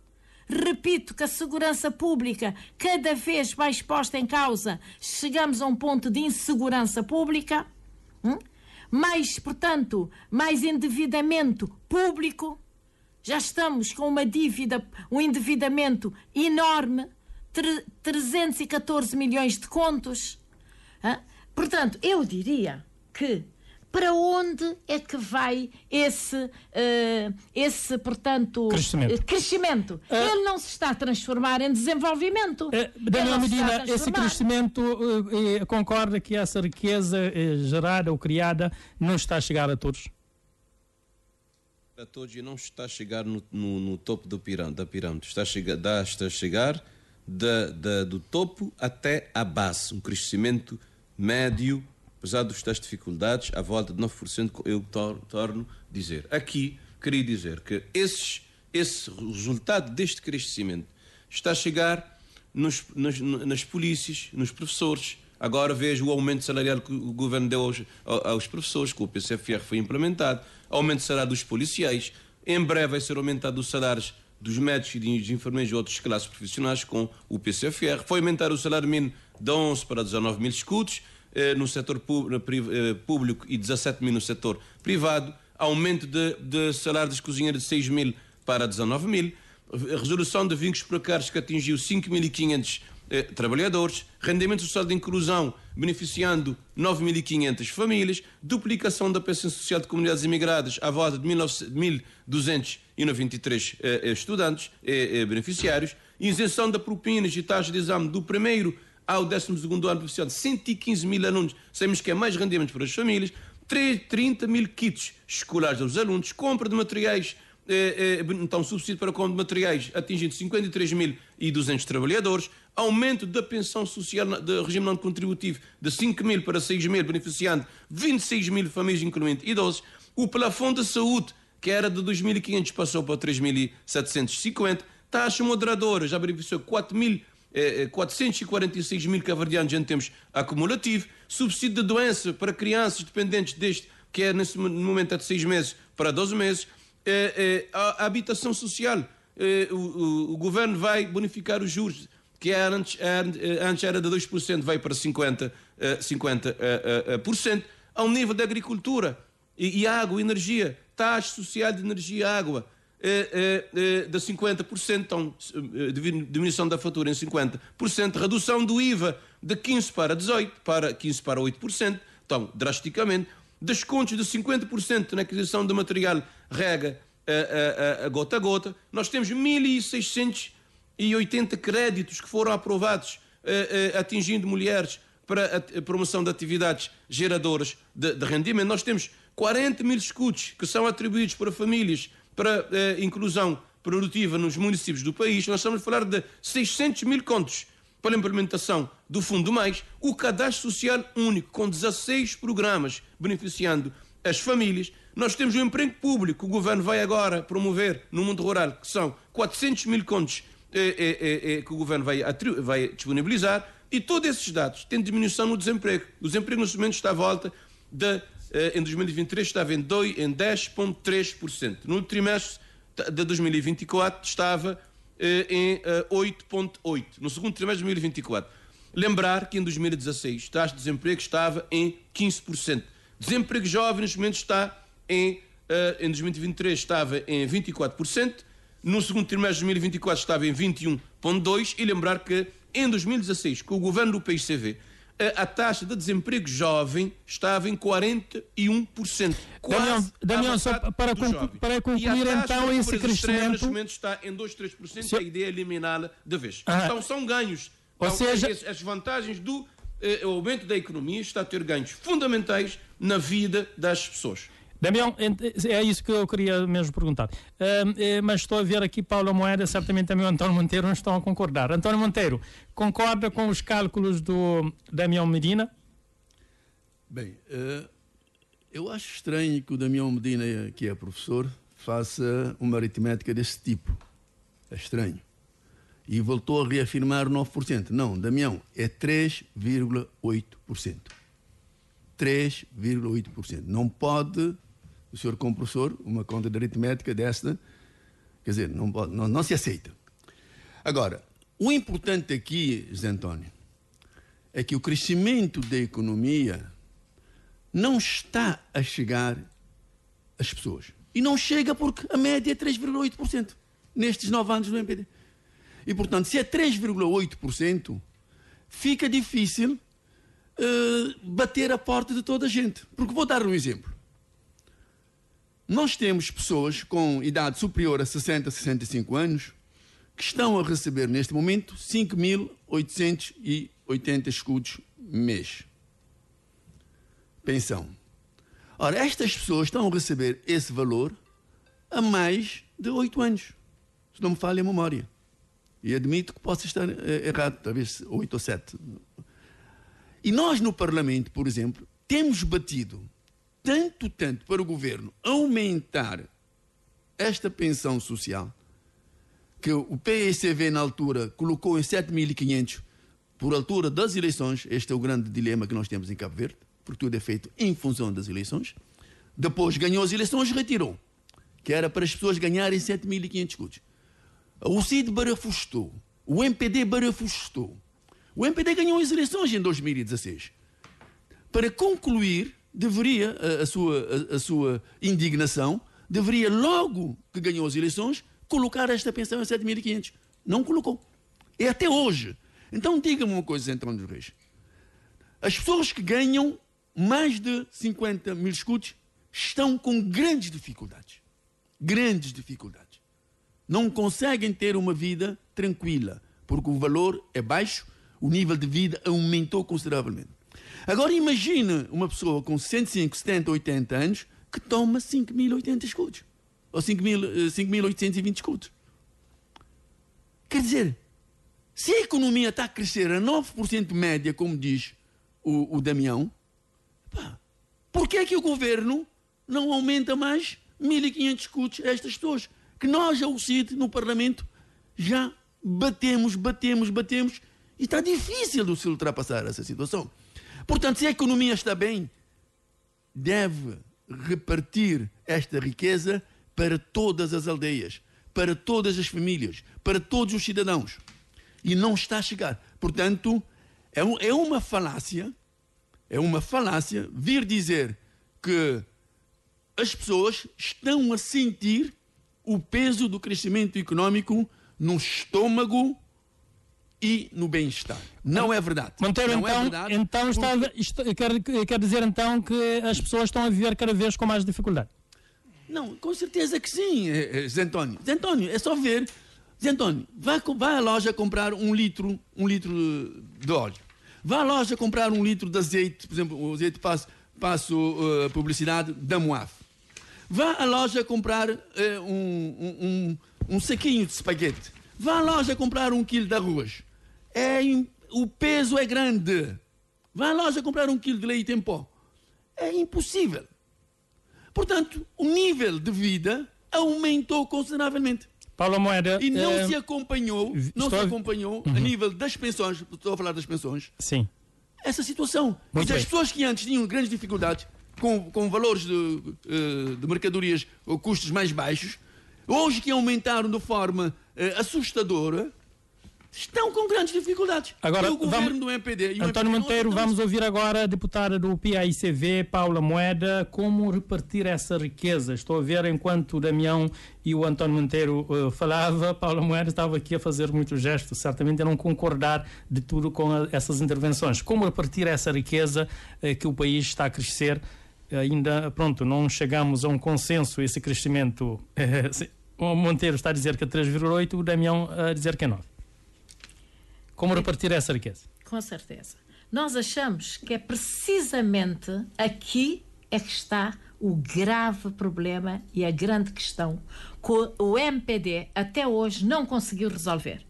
Repito que a segurança pública cada vez mais posta em causa, chegamos a um ponto de insegurança pública, portanto, mais endividamento público, já estamos com uma dívida, um endividamento enorme, 314 milhões de contos. Portanto, eu diria que para onde é que vai esse portanto, crescimento? Ele não se está a transformar em desenvolvimento. Daniel Medina, esse crescimento, concorda que essa riqueza gerada ou criada não está a chegar a todos? A todos e não está a chegar no topo da pirâmide. Está a chegar do topo até à base. Um crescimento médio, apesar das dificuldades, à volta de 9%, eu torno a dizer. Aqui, queria dizer que esse resultado deste crescimento está a chegar nas polícias, nos professores. Agora vejo o aumento salarial que o governo deu aos professores, que o PCFR foi implementado, aumento de salário dos policiais, em breve vai ser aumentado os salários dos médicos e dos enfermeiros e outras classes profissionais com o PCFR, foi aumentar o salário mínimo de 11 para 19 mil escudos no setor público e 17 mil no setor privado, aumento de salário dos cozinheiros de 6 mil para 19 mil, resolução de vínculos precários que atingiu 5.500 trabalhadores, rendimento social de inclusão beneficiando 9.500 famílias, duplicação da pensão social de comunidades imigradas à volta de 1.293 estudantes beneficiários, isenção de propinas e taxas de exame do primeiro ao 12º ano profissional de 115 mil alunos, sabemos que é mais rendimentos para as famílias, 30 mil kits escolares aos alunos, compra de materiais então subsídio para compra de materiais atingindo 53.200 trabalhadores, aumento da pensão social do regime não contributivo de 5.000 para 6.000, beneficiando 26.000 famílias, incluindo idosos. O plafond de saúde, que era de 2.500, passou para 3.750. Taxa moderadora, já beneficiou 446.000 cabo-verdianos em termos acumulativos. Subsídio de doença para crianças dependentes deste, que é nesse momento é de 6 meses para 12 meses. A habitação social, o governo vai bonificar os juros, que antes era de 2%, vai para 50%. Ao nível da agricultura e água, energia, taxa social de energia e água de 50%, então, diminuição da fatura em 50%, redução do IVA de 15% para 18%, para 15% para 8%, então, drasticamente, descontos de 50% na aquisição de material rega a gota a gota. Nós temos 1.680 créditos que foram aprovados, atingindo mulheres para a promoção de atividades geradoras de rendimento. Nós temos 40.000 escudos que são atribuídos para famílias para inclusão produtiva nos municípios do país. Nós estamos a falar de 600.000 contos para a implementação do Fundo Mais, o cadastro social único, com 16 programas beneficiando as famílias. Nós temos o emprego público, que o governo vai agora promover no mundo rural, que são 400.000 contos que o governo vai disponibilizar, e todos esses dados têm diminuição no desemprego. O desemprego, neste momento, está à volta em 2023, estava em 10,3%. No trimestre de 2024, estava em 8,8%. No segundo trimestre de 2024. Lembrar que em 2016 a taxa de desemprego estava em 15%. Desemprego jovem, neste momento, está em 2023 estava em 24%. No segundo trimestre de 2024 estava em 21,2%. E lembrar que em 2016, com o governo do PICV, a taxa de desemprego jovem estava em 41%. Damião, só para concluir então esse crescimento... Neste momento está em 2,3%, a ideia é eliminá-la de vez. Então são ganhos. Ou seja, as vantagens do aumento da economia está a ter ganhos fundamentais na vida das pessoas. Damião, é isso que eu queria mesmo perguntar. Mas estou a ver aqui Paulo Moeda, certamente também o António Monteiro não estão a concordar. António Monteiro, concorda com os cálculos do Damião Medina? Bem, eu acho estranho que o Damião Medina, que é professor, faça uma aritmética desse tipo. É estranho. E voltou a reafirmar 9%. Não, Damião, é 3,8%. 3,8%. Não pode, o senhor como professor, uma conta de aritmética desta, quer dizer, não se aceita. Agora, o importante aqui, José António, é que o crescimento da economia não está a chegar às pessoas. E não chega porque a média é 3,8% nestes 9 anos do MPD. E, portanto, se é 3,8%, fica difícil bater a porta de toda a gente. Porque vou dar um exemplo. Nós temos pessoas com idade superior a 60, 65 anos que estão a receber, neste momento, 5.880 escudos mês. Pensão. Ora, estas pessoas estão a receber esse valor há mais de 8 anos. Se não me falha a memória. E admito que possa estar errado, talvez 8 ou 7. E nós no Parlamento, por exemplo, temos batido tanto para o governo aumentar esta pensão social, que o PICV na altura colocou em 7.500 por altura das eleições. Este é o grande dilema que nós temos em Cabo Verde, porque tudo é feito em função das eleições. Depois ganhou as eleições e retirou, que era para as pessoas ganharem 7.500 escudos. O CID barafustou, o MPD barafustou. O MPD ganhou as eleições em 2016. Para concluir, deveria, a sua indignação, deveria logo que ganhou as eleições, colocar esta pensão em 7.500. Não colocou. É até hoje. Então diga-me uma coisa, António dos Reis. As pessoas que ganham mais de 50.000 escudos estão com grandes dificuldades. Grandes dificuldades. Não conseguem ter uma vida tranquila, porque o valor é baixo, o nível de vida aumentou consideravelmente. Agora imagine uma pessoa com 65, 70, 80 anos que toma 5.080 escudos. ou 5.820 escudos. Quer dizer, se a economia está a crescer a 9% média, como diz o Damião, por que é que o governo não aumenta mais 1.500 escudos a estas pessoas? Que nós, ao CID, no Parlamento, já batemos, e está difícil de se ultrapassar essa situação. Portanto, se a economia está bem, deve repartir esta riqueza para todas as aldeias, para todas as famílias, para todos os cidadãos. E não está a chegar. Portanto, é uma falácia vir dizer que as pessoas estão a sentir o peso do crescimento econômico no estômago e no bem-estar. Não é verdade. Monteiro, não é verdade, então quer dizer então que as pessoas estão a viver cada vez com mais dificuldade? Não, com certeza que sim, Zé António. Zé António, é só ver. Zé António, vai à loja comprar um litro de óleo. Vá à loja comprar um litro de azeite, por exemplo, o azeite passo publicidade da Moaf. Vá à loja comprar um saquinho de espaguete. Vá à loja comprar 1 quilo de arroz. O peso é grande. Vá à loja comprar 1 quilo de leite em pó. É impossível. Portanto, o nível de vida aumentou consideravelmente. Paulo Moeda, e não se acompanhou a nível das pensões, estou a falar das pensões, sim, essa situação. As pessoas que antes tinham grandes dificuldades com valores de mercadorias ou custos mais baixos, hoje que aumentaram de forma assustadora, estão com grandes dificuldades. Agora, o governo do MPD... António Monteiro, vamos ouvir agora a deputada do PAICV, Paula Moeda, como repartir essa riqueza. Estou a ver, enquanto o Damião e o António Monteiro falava, Paula Moeda estava aqui a fazer muitos gestos, certamente a não concordar de tudo com essas intervenções. Como repartir essa riqueza que o país está a crescer? Ainda, não chegamos a um consenso, esse crescimento. O Monteiro está a dizer que é 3,8, o Damião a dizer que é 9. Como repartir essa riqueza? Com certeza. Nós achamos que é precisamente aqui é que está o grave problema e a grande questão que o MPD até hoje não conseguiu resolver.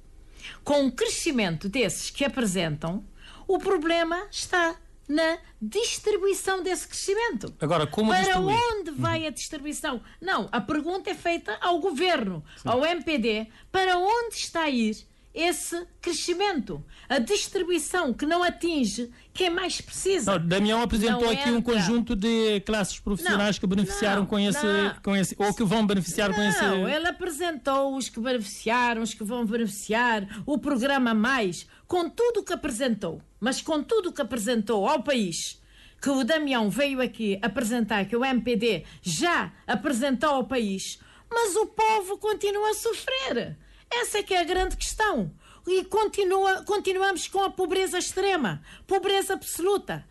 Com um crescimento desses que apresentam, o problema está na distribuição desse crescimento. Agora, como para distribuir? Onde vai a distribuição? Não, a pergunta é feita ao governo, sim, ao MPD, para onde está a ir esse crescimento, a distribuição que não atinge quem mais precisa. Damião apresentou aqui um conjunto de classes profissionais que beneficiaram com esse, ou que vão beneficiar com esse... Não, ele apresentou os que beneficiaram, os que vão beneficiar, o programa Mais, com tudo o que apresentou, mas com tudo o que apresentou ao país, que o Damião veio aqui apresentar, que o MPD já apresentou ao país, mas o povo continua a sofrer. Essa é que é a grande questão. E continuamos com a pobreza extrema, pobreza absoluta.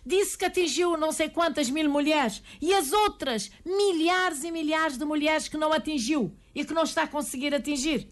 Disse que atingiu não sei quantas mil mulheres e as outras milhares e milhares de mulheres que não atingiu e que não está a conseguir atingir.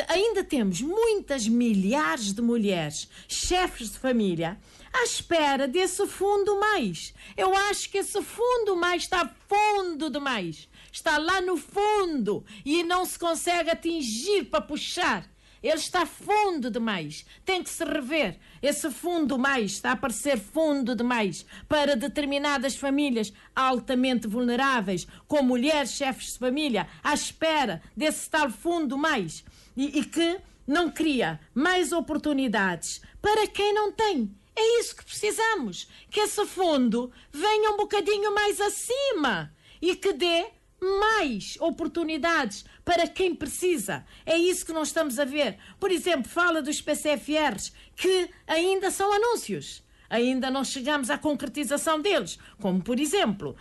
Ainda temos muitas milhares de mulheres, chefes de família, à espera desse fundo mais. Eu acho que esse fundo mais está fundo demais. Está lá no fundo e não se consegue atingir para puxar. Ele está fundo demais. Tem que se rever. Esse fundo mais está a parecer fundo demais para determinadas famílias altamente vulneráveis, com mulheres chefes de família à espera desse tal fundo mais e que não cria mais oportunidades para quem não tem. É isso que precisamos. Que esse fundo venha um bocadinho mais acima e que dê mais oportunidades para quem precisa. É isso que nós estamos a ver. Por exemplo, fala dos PCFRs, que ainda são anúncios. Ainda não chegamos à concretização deles. Como, por exemplo,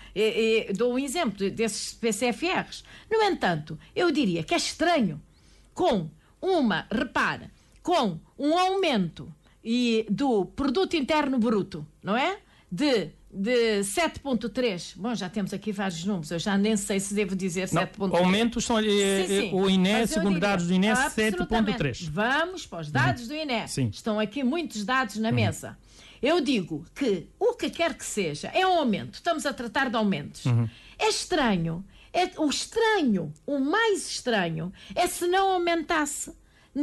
dou um exemplo desses PCFRs. No entanto, eu diria que é estranho com um aumento do produto interno bruto, não é? de 7,3. Bom, já temos aqui vários números, eu já nem sei se devo dizer 7,3. Aumentos são o INE, segundo dados do INE, 7,3. Vamos para os dados do INE. Sim. Estão aqui muitos dados na mesa. Eu digo que o que quer que seja, é um aumento. Estamos a tratar de aumentos. É estranho. O mais estranho é se não aumentasse.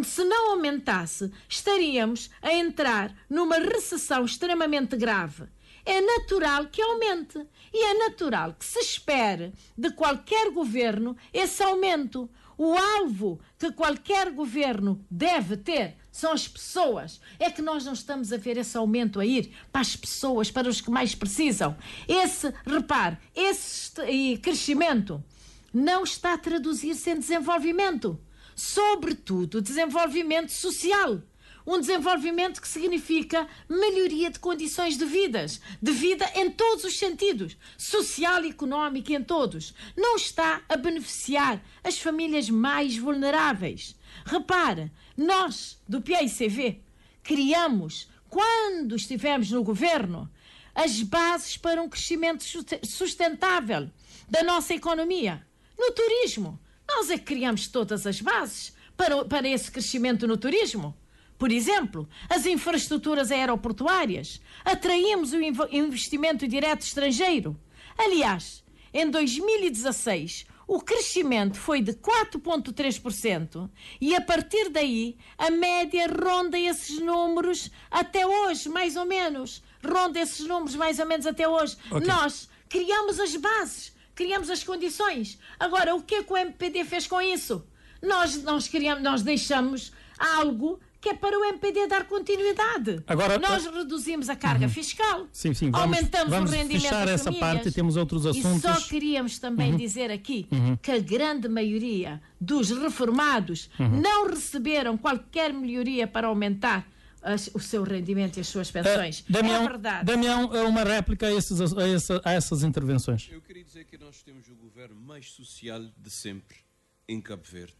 Se não aumentasse, estaríamos a entrar numa recessão extremamente grave. É natural que aumente. E é natural que se espere de qualquer governo esse aumento. O alvo que qualquer governo deve ter são as pessoas. É que nós não estamos a ver esse aumento a ir para as pessoas, para os que mais precisam. Esse crescimento não está a traduzir-se em desenvolvimento. Sobretudo, desenvolvimento social. Um desenvolvimento que significa melhoria de condições de vida em todos os sentidos, social e económico, em todos. Não está a beneficiar as famílias mais vulneráveis. Repare, nós, do PAICV, criamos, quando estivemos no governo, as bases para um crescimento sustentável da nossa economia. No turismo, nós é que criamos todas as bases para esse crescimento no turismo. Por exemplo, as infraestruturas aeroportuárias. Atraímos o investimento direto estrangeiro. Aliás, em 2016, o crescimento foi de 4,3% e, a partir daí, a média ronda esses números até hoje, mais ou menos. Ronda esses números mais ou menos até hoje. Okay. Nós criamos as bases, criamos as condições. Agora, o que é que o MPD fez com isso? Nós deixamos algo que é para o MPD dar continuidade. Agora, nós reduzimos a carga fiscal, aumentamos o rendimento fechar das essa famílias, parte, temos outros assuntos. E só queríamos também dizer aqui que a grande maioria dos reformados não receberam qualquer melhoria para aumentar o seu rendimento e as suas pensões. Damião, é verdade. Damião, uma réplica a essas intervenções. Eu queria dizer que nós temos o governo mais social de sempre em Cabo Verde.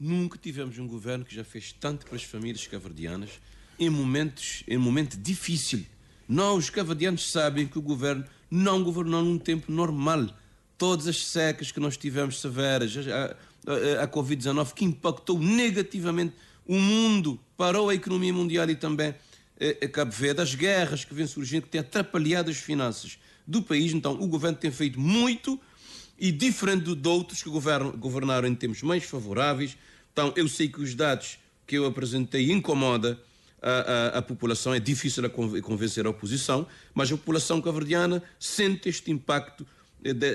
Nunca tivemos um governo que já fez tanto para as famílias cabo-verdianas em momento difícil. Nós, os cabo-verdianos, sabem que o governo não governou num tempo normal. Todas as secas que nós tivemos severas, a Covid-19, que impactou negativamente o mundo, parou a economia mundial e também a Cabo Verde, as guerras que vêm surgindo, que têm atrapalhado as finanças do país. Então, o governo tem feito muito, e diferente de outros que governaram em tempos mais favoráveis. Então, eu sei que os dados que eu apresentei incomodam a população, é difícil convencer a oposição, mas a população cabo-verdiana sente este impacto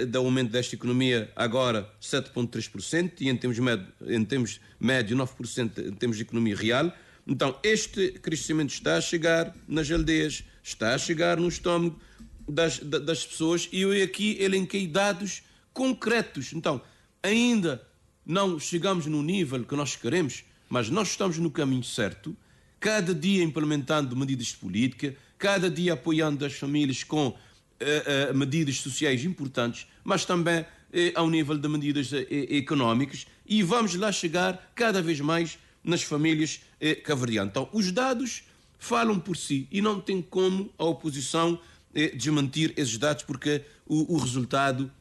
do aumento desta economia, agora 7,3%, e em termos médio 9% em termos de economia real. Então, este crescimento está a chegar nas aldeias, está a chegar no estômago das pessoas, e eu aqui elenquei dados concretos. Então, ainda não chegamos no nível que nós queremos, mas nós estamos no caminho certo, cada dia implementando medidas de política, cada dia apoiando as famílias com medidas sociais importantes, mas também ao nível de medidas económicas, e vamos lá chegar cada vez mais nas famílias cabo-verdianas. Então, os dados falam por si e não tem como a oposição desmentir esses dados, porque o resultado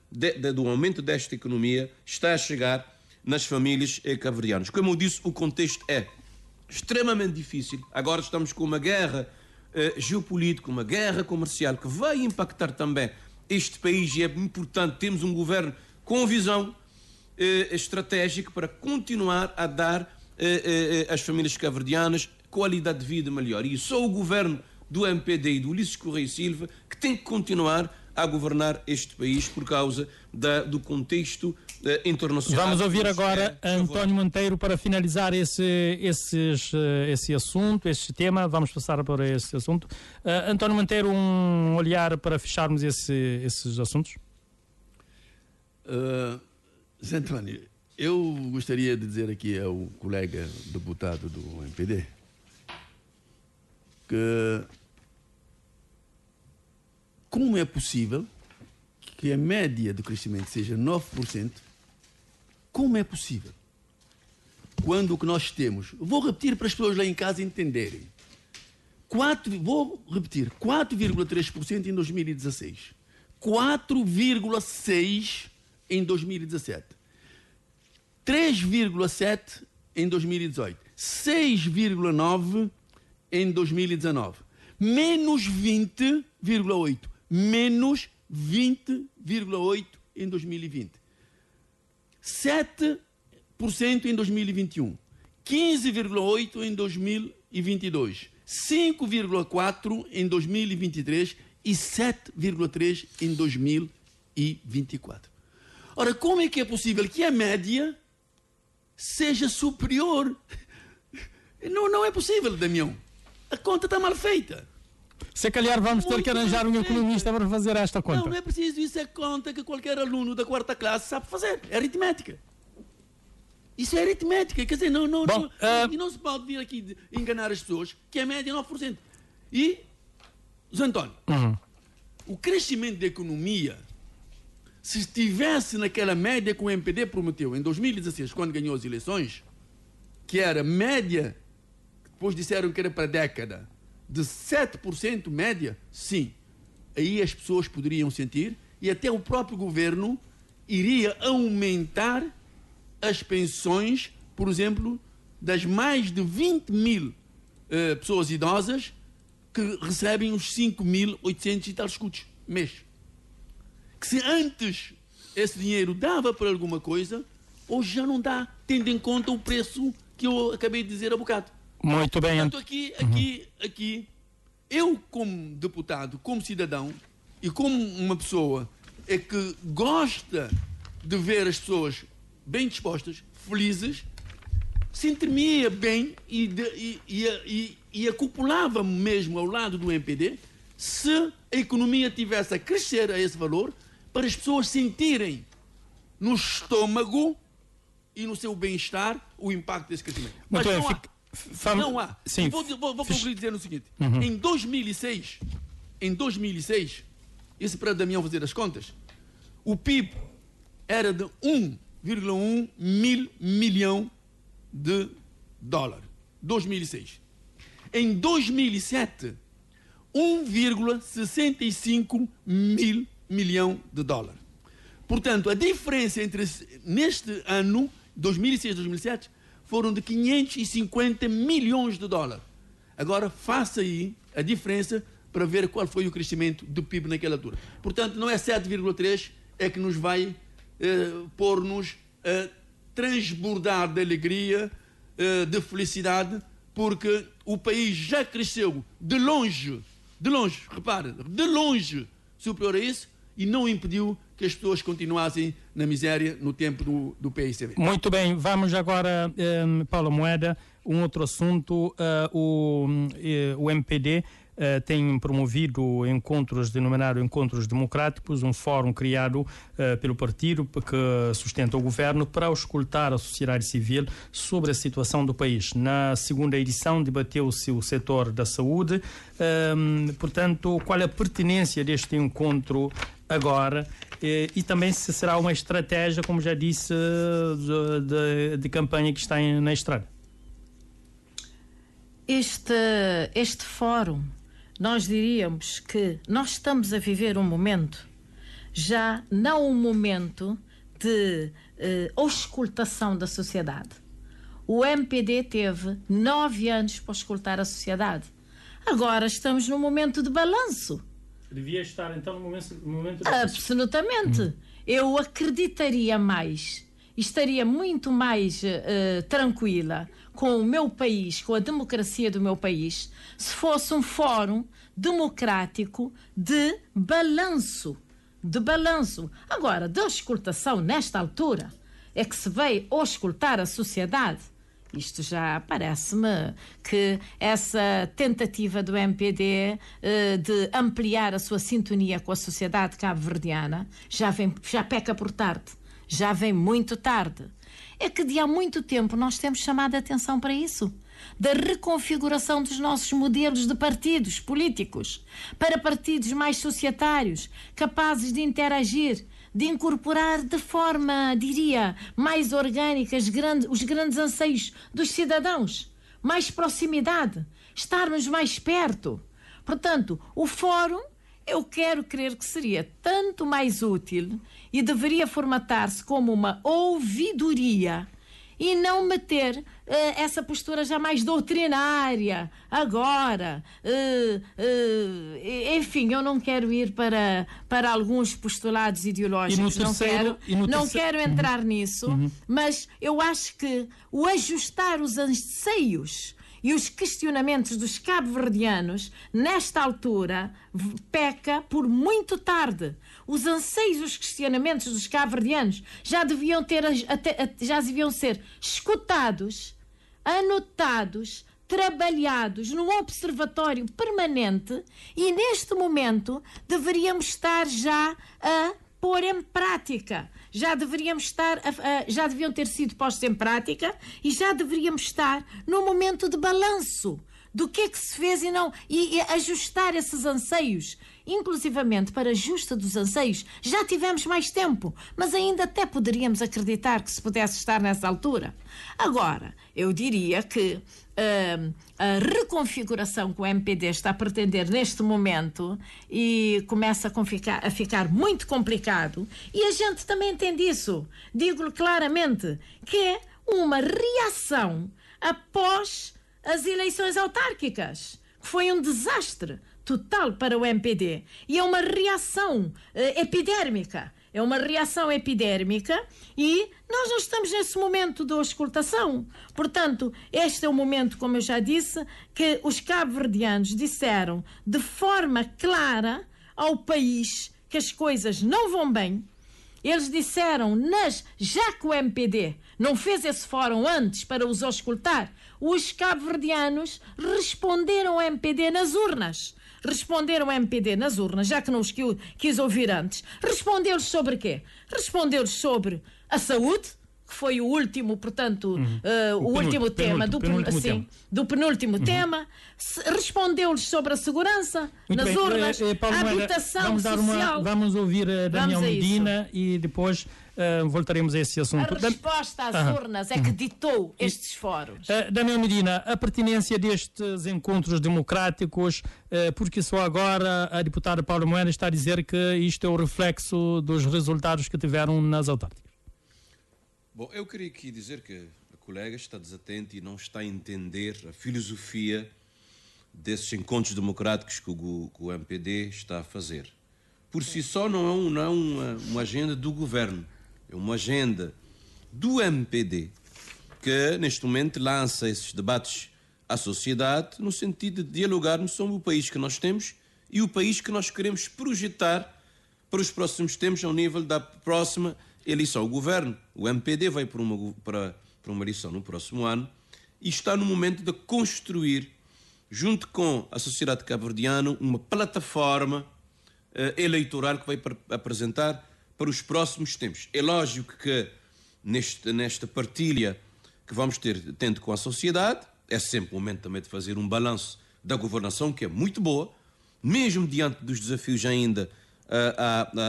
do aumento desta economia está a chegar nas famílias cabo-verdianas. Como eu disse, o contexto é extremamente difícil. Agora estamos com uma guerra geopolítica, uma guerra comercial que vai impactar também este país, e é importante termos um governo com visão estratégica para continuar a dar às famílias cabo-verdianas qualidade de vida melhor. E só o governo do MPD e do Ulisses Correia Silva que tem que continuar a governar este país por causa do contexto internacional. Vamos ouvir agora António Monteiro para finalizar esse assunto, este tema. Vamos passar para esse assunto. António Monteiro, um olhar para fecharmos esses assuntos? Zé António, eu gostaria de dizer aqui ao colega deputado do MPD que como é possível que a média do crescimento seja 9%? Como é possível? Quando o que nós temos... Vou repetir para as pessoas lá em casa entenderem. Vou repetir, 4,3% em 2016, 4,6% em 2017, 3,7% em 2018, 6,9% em 2019, menos 20,8%, menos 20,8% em 2020, 7% em 2021, 15,8% em 2022, 5,4% em 2023 e 7,3% em 2024. Ora, como é que é possível que a média seja superior? Não é possível, Damião. A conta está mal feita. Se calhar vamos ter que arranjar um economista para fazer esta conta. Não é preciso. Isso é conta que qualquer aluno da 4ª classe sabe fazer. É aritmética. Isso é aritmética. Quer dizer, e não se pode vir aqui enganar as pessoas que a média é 9%. E, José António, o crescimento da economia, se estivesse naquela média que o MPD prometeu em 2016, quando ganhou as eleições, que era média, depois disseram que era para a década, de 7% média, sim. Aí as pessoas poderiam sentir e até o próprio governo iria aumentar as pensões, por exemplo, das mais de 20 mil pessoas idosas que recebem os 5.800 e tal escudos mês. Que se antes esse dinheiro dava para alguma coisa, hoje já não dá, tendo em conta o preço que eu acabei de dizer há bocado. Muito bem. Portanto, aqui, eu como deputado, como cidadão e como uma pessoa que gosta de ver as pessoas bem dispostas, felizes, sentir-me bem e acoplava-me mesmo ao lado do MPD se a economia tivesse a crescer a esse valor para as pessoas sentirem no estômago e no seu bem-estar o impacto desse crescimento. Mas não há. Sim. Vou concluir dizendo o seguinte. Em 2006, isso para Damião fazer as contas, o PIB era de 1,1 mil milhão de dólares. 2006. Em 2007, 1,65 mil milhão de dólares. Portanto, a diferença entre neste ano, 2006 e 2007, foram de 550 milhões de dólares. Agora, faça aí a diferença para ver qual foi o crescimento do PIB naquela altura. Portanto, não é 7,3, é que nos vai pôr-nos a transbordar de alegria, de felicidade, porque o país já cresceu de longe, repare, de longe superior a isso, e não impediu que as pessoas continuassem na miséria no tempo do PICB. Muito bem, vamos agora, Paulo Moeda, um outro assunto. O MPD tem promovido encontros, denominado Encontros Democráticos, um fórum criado pelo partido que sustenta o governo para auscultar a sociedade civil sobre a situação do país. Na segunda edição debateu-se o setor da saúde. Portanto, qual é a pertinência deste encontro agora e também se será uma estratégia, como já disse, de campanha que está na estrada? Este fórum, nós diríamos que nós estamos a viver um momento, já não um momento de auscultação da sociedade. O MPD teve 9 anos para auscultar a sociedade. Agora estamos num momento de balanço. Devia estar então no momento de... Absolutamente. Eu acreditaria mais, estaria muito mais tranquila com o meu país, com a democracia do meu país, se fosse um fórum democrático de balanço. Agora, de auscultação nesta altura, é que se veio auscultar a sociedade. Isto já parece-me que essa tentativa do MPD de ampliar a sua sintonia com a sociedade cabo-verdiana já peca por tarde, já vem muito tarde. É que de há muito tempo nós temos chamado a atenção para isso, da reconfiguração dos nossos modelos de partidos políticos para partidos mais societários, capazes de interagir, de incorporar de forma, diria, mais orgânica os grandes anseios dos cidadãos, mais proximidade, estarmos mais perto. Portanto, o fórum, eu quero crer que seria tanto mais útil e deveria formatar-se como uma ouvidoria e não meter essa postura já mais doutrinária. Agora, enfim, eu não quero ir para alguns postulados ideológicos, não quero entrar nisso, mas eu acho que o ajustar os anseios e os questionamentos dos cabo-verdianos, nesta altura, peca por muito tarde. Os anseios e os questionamentos dos cabo-verdianos já deviam ser escutados, anotados, trabalhados num observatório permanente e, neste momento, deveríamos estar já a pôr em prática. Já deviam ter sido postos em prática e já deveríamos estar no momento de balanço do que é que se fez e ajustar esses anseios. Inclusivamente, para ajuste dos anseios, já tivemos mais tempo, mas ainda até poderíamos acreditar que se pudesse estar nessa altura. Agora, eu diria que a reconfiguração que o MPD está a pretender neste momento e começa a ficar muito complicado, e a gente também entende isso, digo-lhe claramente, que é uma reação após as eleições autárquicas, que foi um desastre total para o MPD. E é uma reação epidérmica. É uma reação epidérmica e nós não estamos nesse momento de auscultação. Portanto, este é o momento, como eu já disse, que os cabo-verdianos disseram de forma clara ao país que as coisas não vão bem. Eles disseram, já que o MPD não fez esse fórum antes para os auscultar, os cabo-verdianos responderam ao MPD nas urnas. Já que não os quis ouvir antes. Respondeu-lhes sobre quê? Respondeu-lhes sobre a saúde, que foi o último, portanto, do penúltimo tema. Respondeu-lhes sobre a segurança nas urnas, a habitação social. Vamos ouvir a Daniel Medina e depois voltaremos a esse assunto. A resposta às urnas é que ditou estes fóruns. Daniel Medina, a pertinência destes encontros democráticos, porque só agora a deputada Paula Moeda está a dizer que isto é o reflexo dos resultados que tiveram nas autárquicas. Bom, eu queria aqui dizer que a colega está desatenta e não está a entender a filosofia desses encontros democráticos que o MPD está a fazer. Por si só não é uma agenda do governo, é uma agenda do MPD que neste momento lança esses debates à sociedade no sentido de dialogarmos sobre o país que nós temos e o país que nós queremos projetar para os próximos tempos ao nível da próxima eleição. O governo, o MPD, vai para uma eleição no próximo ano e está no momento de construir, junto com a sociedade cabo-verdiana, uma plataforma eleitoral que vai apresentar para os próximos tempos. É lógico que nesta partilha que vamos tendo com a sociedade, é sempre o momento também de fazer um balanço da governação, que é muito boa, mesmo diante dos desafios ainda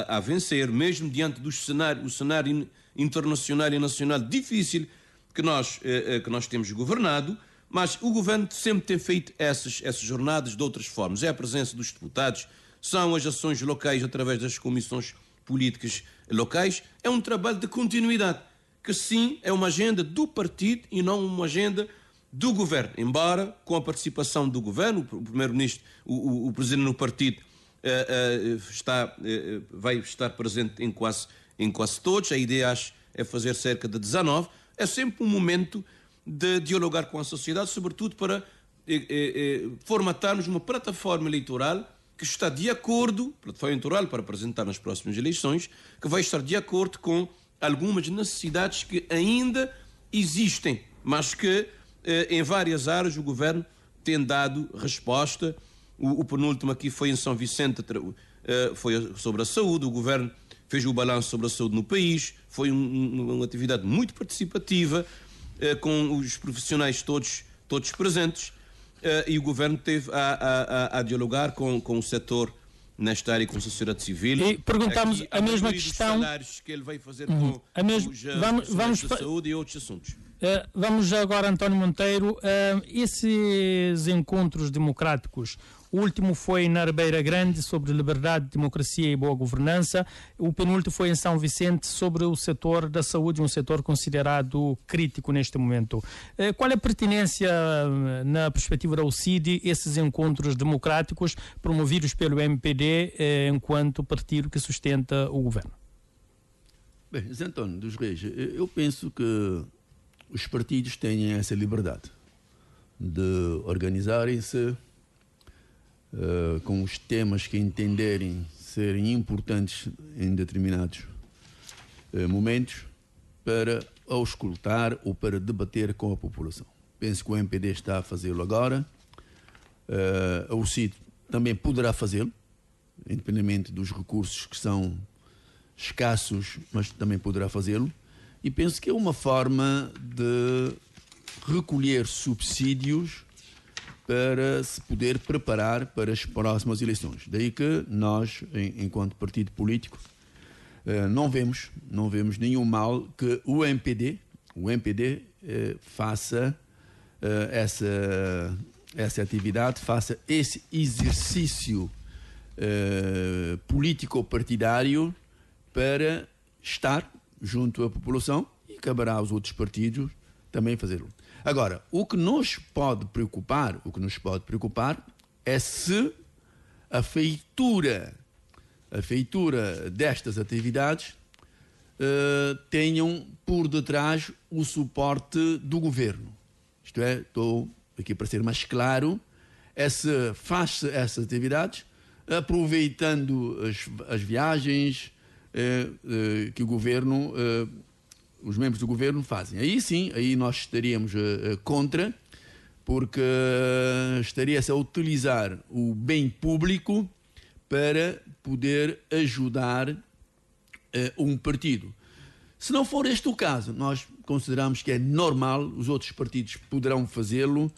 a vencer, mesmo diante do cenário internacional e nacional difícil que nós temos governado, mas o governo sempre tem feito essas jornadas de outras formas. É a presença dos deputados, são as ações locais através das comissões políticas locais, é um trabalho de continuidade, que sim, é uma agenda do partido e não uma agenda do governo, embora com a participação do governo, o primeiro-ministro, o presidente do partido vai estar presente em quase todos. A ideia, acho, é fazer cerca de 19. É sempre um momento de dialogar com a sociedade, sobretudo para formatarmos uma plataforma eleitoral que está de acordo, plataforma eleitoral para apresentar nas próximas eleições, que vai estar de acordo com algumas necessidades que ainda existem, mas que em várias áreas o governo tem dado resposta. O penúltimo aqui foi em São Vicente, foi sobre a saúde. O governo fez o balanço sobre a saúde no país. Foi uma atividade muito participativa, com os profissionais todos presentes, e o governo teve a dialogar com o setor nesta área, com a sociedade civil. E perguntamos aqui a mesma questão. Os salários que ele vai fazer com os da saúde e outros assuntos. Vamos agora, António Monteiro, esses encontros democráticos. O último foi na Ribeira Grande sobre liberdade, democracia e boa governança. O penúltimo foi em São Vicente sobre o setor da saúde, um setor considerado crítico neste momento. Qual é a pertinência, na perspectiva da UCID, esses encontros democráticos promovidos pelo MPD enquanto partido que sustenta o governo? Bem, Zé António dos Reis, eu penso que os partidos têm essa liberdade de organizarem-se com os temas que entenderem serem importantes em determinados momentos para auscultar ou para debater com a população. Penso que o MPD está a fazê-lo agora, a UCID também poderá fazê-lo, independentemente dos recursos que são escassos, mas também poderá fazê-lo, e penso que é uma forma de recolher subsídios para se poder preparar para as próximas eleições. Daí que nós, enquanto partido político, não vemos nenhum mal que o MPD faça essa atividade, faça esse exercício político-partidário para estar junto à população, e caberá aos outros partidos também fazê-lo. Agora, o que nos pode preocupar é se a feitura destas atividades tenham por detrás o suporte do governo. Isto é, estou aqui para ser mais claro, se faz essas atividades aproveitando as viagens que o governo, os membros do governo fazem. Aí sim, aí nós estaríamos contra, porque estaria-se a utilizar o bem público para poder ajudar um partido. Se não for este o caso, nós consideramos que é normal, os outros partidos poderão fazê-lo,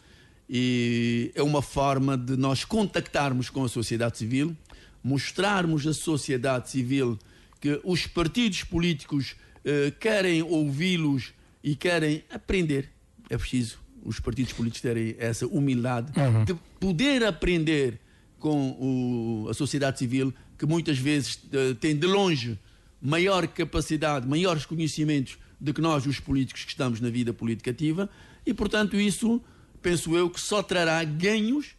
e é uma forma de nós contactarmos com a sociedade civil, mostrarmos à sociedade civil que os partidos políticos querem ouvi-los e querem aprender. É preciso os partidos políticos terem essa humildade de poder aprender com a sociedade civil, que muitas vezes tem de longe maior capacidade, maiores conhecimentos do que nós, os políticos que estamos na vida política ativa, e portanto isso, penso eu, que só trará ganhos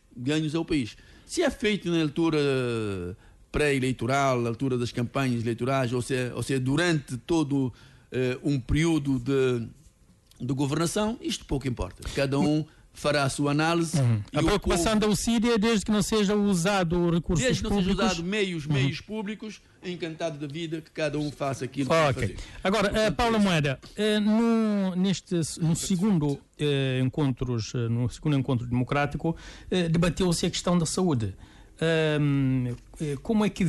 ao país. Se é feito na altura pré-eleitoral, na altura das campanhas eleitorais, ou seja, durante todo um período de governação, isto pouco importa. Cada um fará a sua análise. A preocupação da UCID é desde que não seja usado recursos públicos. Desde que não seja usado meios públicos, encantado da vida, que cada um faça aquilo que quer fazer. Agora, Paula Moeda, no segundo encontro democrático, debateu-se a questão da saúde. Como é que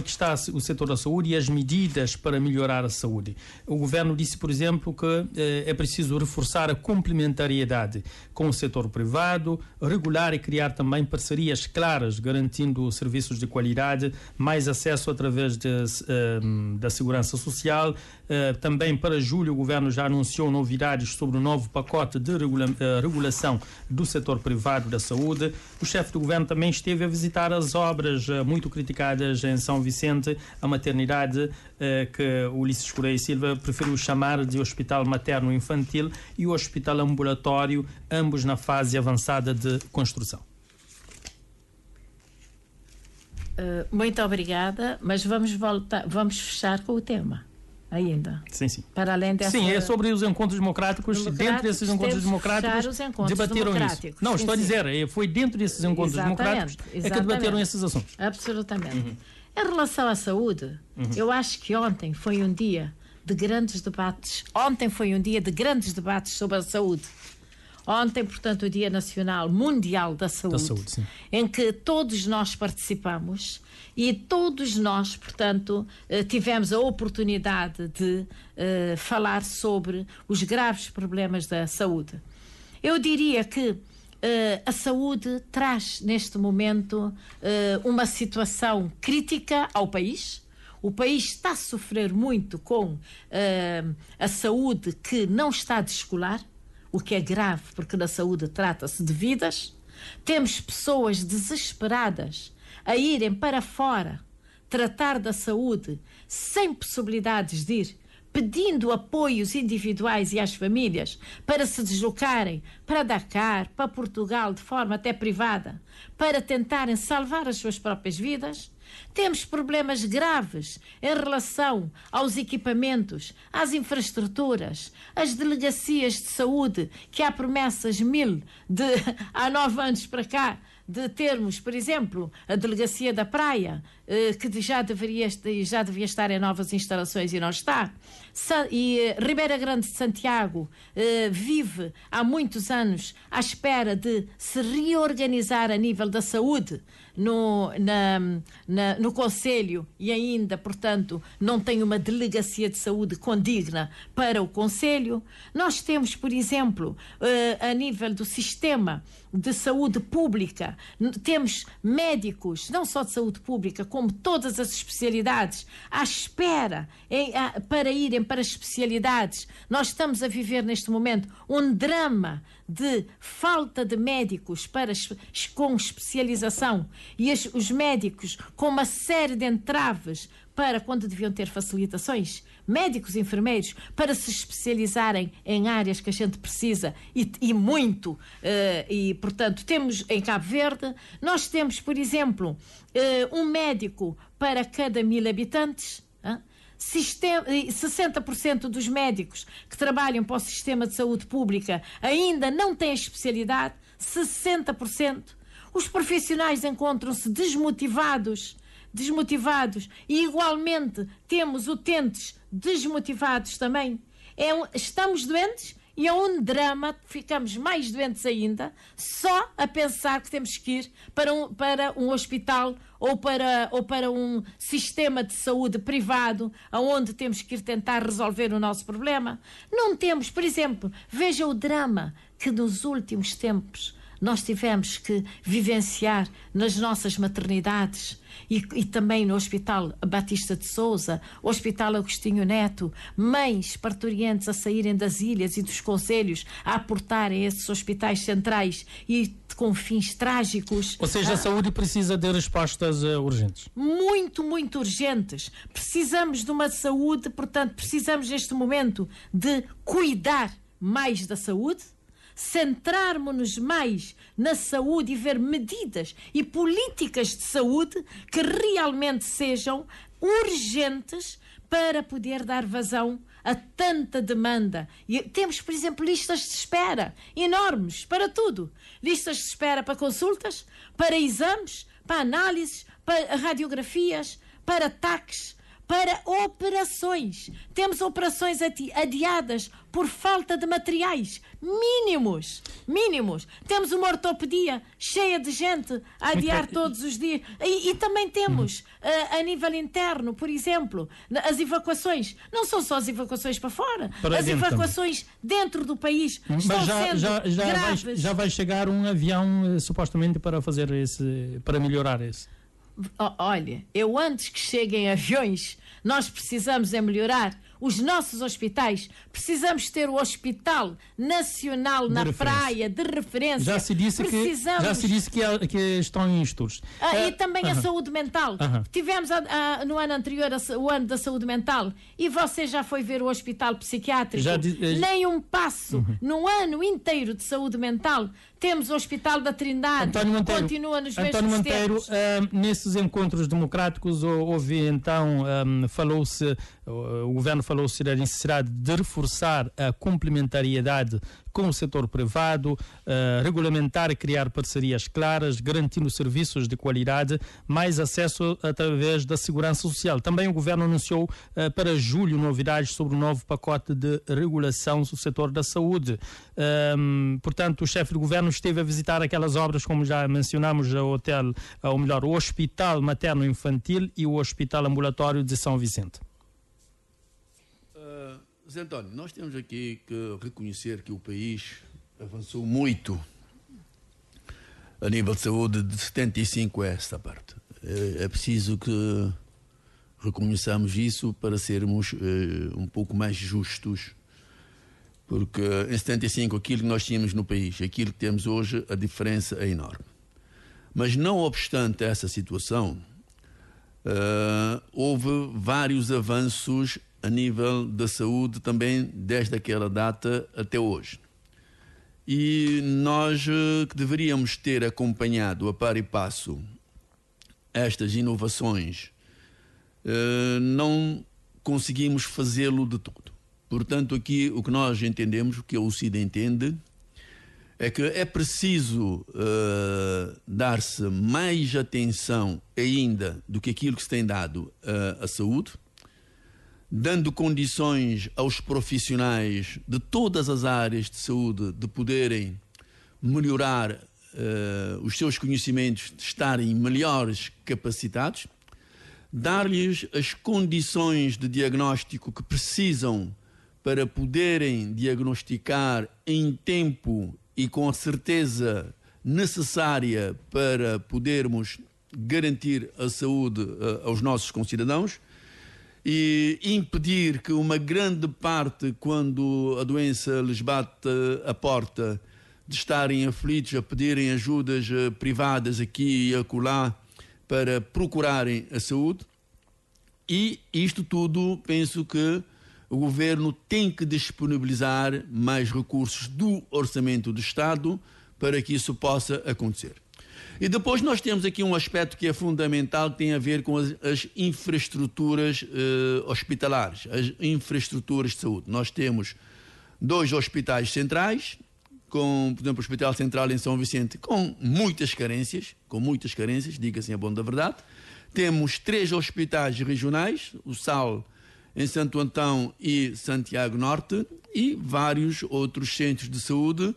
está o setor da saúde e as medidas para melhorar a saúde? O governo disse, por exemplo, que é preciso reforçar a complementariedade com o setor privado, regular e criar também parcerias claras, garantindo serviços de qualidade, mais acesso através da segurança social. Também para julho o governo já anunciou novidades sobre o novo pacote de regulação do setor privado da saúde. O chefe do governo também esteve a visitar as obras muito criticadas em São Vicente, a maternidade que o Ulisses Correia Silva preferiu chamar de Hospital Materno-Infantil e o Hospital Ambulatório, ambos na fase avançada de construção. Muito obrigada, mas vamos fechar com o tema ainda. Sim. Para além dessa... Sim, é sobre os encontros democráticos. Dentro desses encontros democráticos debateram isso. Não, estou a dizer, foi dentro desses encontros democráticos é que debateram esses assuntos. Absolutamente. Em relação à saúde, eu acho que ontem foi um dia de grandes debates. Ontem foi um dia de grandes debates sobre a saúde. Ontem, portanto, o Dia Nacional Mundial da Saúde, em que todos nós participamos e todos nós, portanto, tivemos a oportunidade de falar sobre os graves problemas da saúde. Eu diria que a saúde traz, neste momento, uma situação crítica ao país, O país está a sofrer muito com a saúde que não está descolar, o que é grave, porque na saúde trata-se de vidas. Temos pessoas desesperadas a irem para fora tratar da saúde sem possibilidades de ir, pedindo apoios individuais e às famílias para se deslocarem para Dakar, para Portugal, de forma até privada, para tentarem salvar as suas próprias vidas. Temos problemas graves em relação aos equipamentos, às infraestruturas, às delegacias de saúde, que há promessas há 9 anos para cá, de termos, por exemplo, a Delegacia da Praia, que já devia estar em novas instalações e não está. E Ribeira Grande de Santiago vive há muitos anos à espera de se reorganizar a nível da saúde no Conselho e ainda, portanto, não tem uma delegacia de saúde condigna para o Conselho. Nós temos, por exemplo, a nível do sistema de saúde pública, temos médicos, não só de saúde pública, como todas as especialidades, à espera para irem para as especialidades. Nós estamos a viver neste momento um drama de falta de médicos com especialização e os médicos com uma série de entraves para quando deviam ter facilitações, médicos e enfermeiros, para se especializarem em áreas que a gente precisa e muito. E, portanto, temos em Cabo Verde, nós temos, por exemplo, um médico para cada 1000 habitantes. 60% dos médicos que trabalham para o sistema de saúde pública ainda não têm especialidade. 60%. Os profissionais encontram-se desmotivados e igualmente temos utentes desmotivados também. Estamos doentes e é um drama, ficamos mais doentes ainda só a pensar que temos que ir para um hospital ou para um sistema de saúde privado aonde temos que ir tentar resolver o nosso problema. Não temos, por exemplo, veja o drama que nos últimos tempos nós tivemos que vivenciar nas nossas maternidades e também no Hospital Batista de Sousa, Hospital Agostinho Neto, mães parturientes a saírem das ilhas e dos concelhos a aportarem esses hospitais centrais e com fins trágicos. Ou seja, a saúde precisa de respostas urgentes. Muito, muito urgentes. Precisamos de uma saúde, portanto, precisamos neste momento de cuidar mais da saúde, centrarmos-nos mais na saúde e ver medidas e políticas de saúde que realmente sejam urgentes para poder dar vazão a tanta demanda. E temos, por exemplo, listas de espera enormes para tudo. Listas de espera para consultas, para exames, para análises, para radiografias, para taques, para operações. Temos operações adiadas por falta de materiais mínimos. Temos uma ortopedia cheia de gente a adiar todos os dias. E também temos, a nível interno, por exemplo, as evacuações. Não são só as evacuações para fora. As evacuações dentro do país estão sendo graves. Já vai chegar um avião, supostamente, para melhorar esse. Olha, eu antes que cheguem aviões, nós precisamos melhorar os nossos hospitais. Precisamos ter o Hospital Nacional na praia de referência. Já se disse que estão em estudos. E também a saúde mental. Tivemos no ano anterior o ano da saúde mental e você já foi ver o hospital psiquiátrico. Nem um passo no ano inteiro de saúde mental. Temos o Hospital da Trindade, continua nos mesmos tempos. Nesses encontros democráticos houve então, o governo falou-se da necessidade de reforçar a complementariedade com o setor privado, regulamentar e criar parcerias claras, garantindo serviços de qualidade, mais acesso através da segurança social. Também o governo anunciou para julho novidades sobre o novo pacote de regulação do setor da saúde. Portanto, o chefe do governo esteve a visitar aquelas obras, como já mencionamos, o Hospital Materno-Infantil e o Hospital Ambulatório de São Vicente. Zé António, nós temos aqui que reconhecer que o país avançou muito a nível de saúde de 75 a esta parte. É preciso que reconheçamos isso para sermos um pouco mais justos, porque em 75 aquilo que nós tínhamos no país, aquilo que temos hoje, a diferença é enorme. Mas não obstante essa situação, houve vários avanços a nível da saúde também desde aquela data até hoje. E nós que deveríamos ter acompanhado a par e passo estas inovações, não conseguimos fazê-lo de todo. Portanto, aqui o que nós entendemos, o que o CID entende, é que é preciso dar-se mais atenção ainda do que aquilo que se tem dado à saúde, dando condições aos profissionais de todas as áreas de saúde de poderem melhorar os seus conhecimentos, de estarem melhores capacitados, dar-lhes as condições de diagnóstico que precisam para poderem diagnosticar em tempo e com a certeza necessária para podermos garantir a saúde aos nossos concidadãos e impedir que uma grande parte, quando a doença lhes bate à porta, de estarem aflitos a pedirem ajudas privadas aqui e acolá para procurarem a saúde. E isto tudo, penso que o Governo tem que disponibilizar mais recursos do Orçamento do Estado para que isso possa acontecer. E depois nós temos aqui um aspecto que é fundamental, que tem a ver com as infraestruturas hospitalares, as infraestruturas de saúde. Nós temos 2 hospitais centrais, com, por exemplo, o Hospital Central em São Vicente, com muitas carências, diga-se a bom da verdade. Temos 3 hospitais regionais, o SAL em Santo Antão e Santiago Norte, e vários outros centros de saúde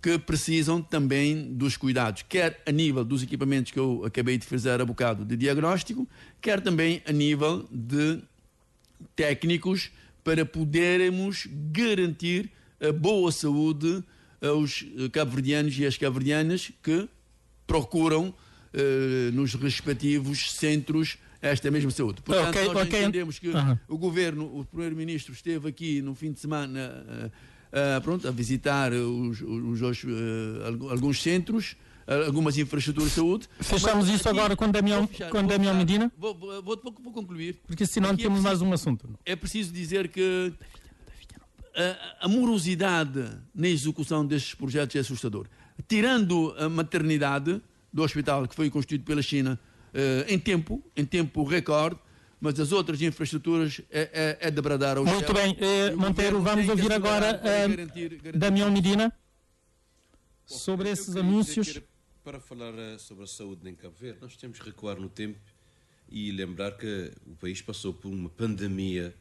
que precisam também dos cuidados, quer a nível dos equipamentos que eu acabei de fazer há bocado de diagnóstico, quer também a nível de técnicos para podermos garantir a boa saúde aos cabo-verdianos e às cabo-verdianas que procuram nos respectivos centros esta mesma saúde. Portanto, nós entendemos que o Governo, o Primeiro-Ministro esteve aqui no fim de semana a visitar alguns centros, algumas infraestruturas de saúde. Fechamos isso aqui, agora com Damião Medina? Vou concluir. Porque senão temos mais um assunto. É preciso dizer que a morosidade na execução destes projetos é assustador. Tirando a maternidade do hospital que foi construído pela China em tempo recorde, mas as outras infraestruturas é de bradar ao céu. Muito bem, Monteiro, vamos ouvir agora Damião Medina sobre esses anúncios. Para falar sobre a saúde em Cabo Verde, nós temos que recuar no tempo e lembrar que o país passou por uma pandemia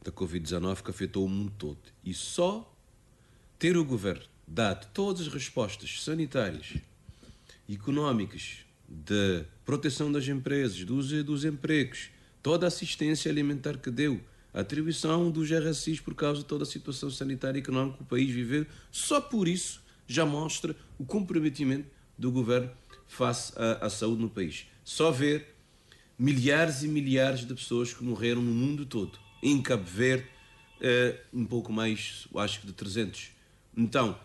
da Covid-19 que afetou o mundo todo. E só ter o governo dado todas as respostas sanitárias, económicas, de proteção das empresas, dos empregos, toda a assistência alimentar que deu, a atribuição dos RSIs por causa de toda a situação sanitária e económica que o país viveu, só por isso já mostra o comprometimento do governo face à saúde no país. Só ver milhares e milhares de pessoas que morreram no mundo todo. Em Cabo Verde, um pouco mais, acho que de 300. Então,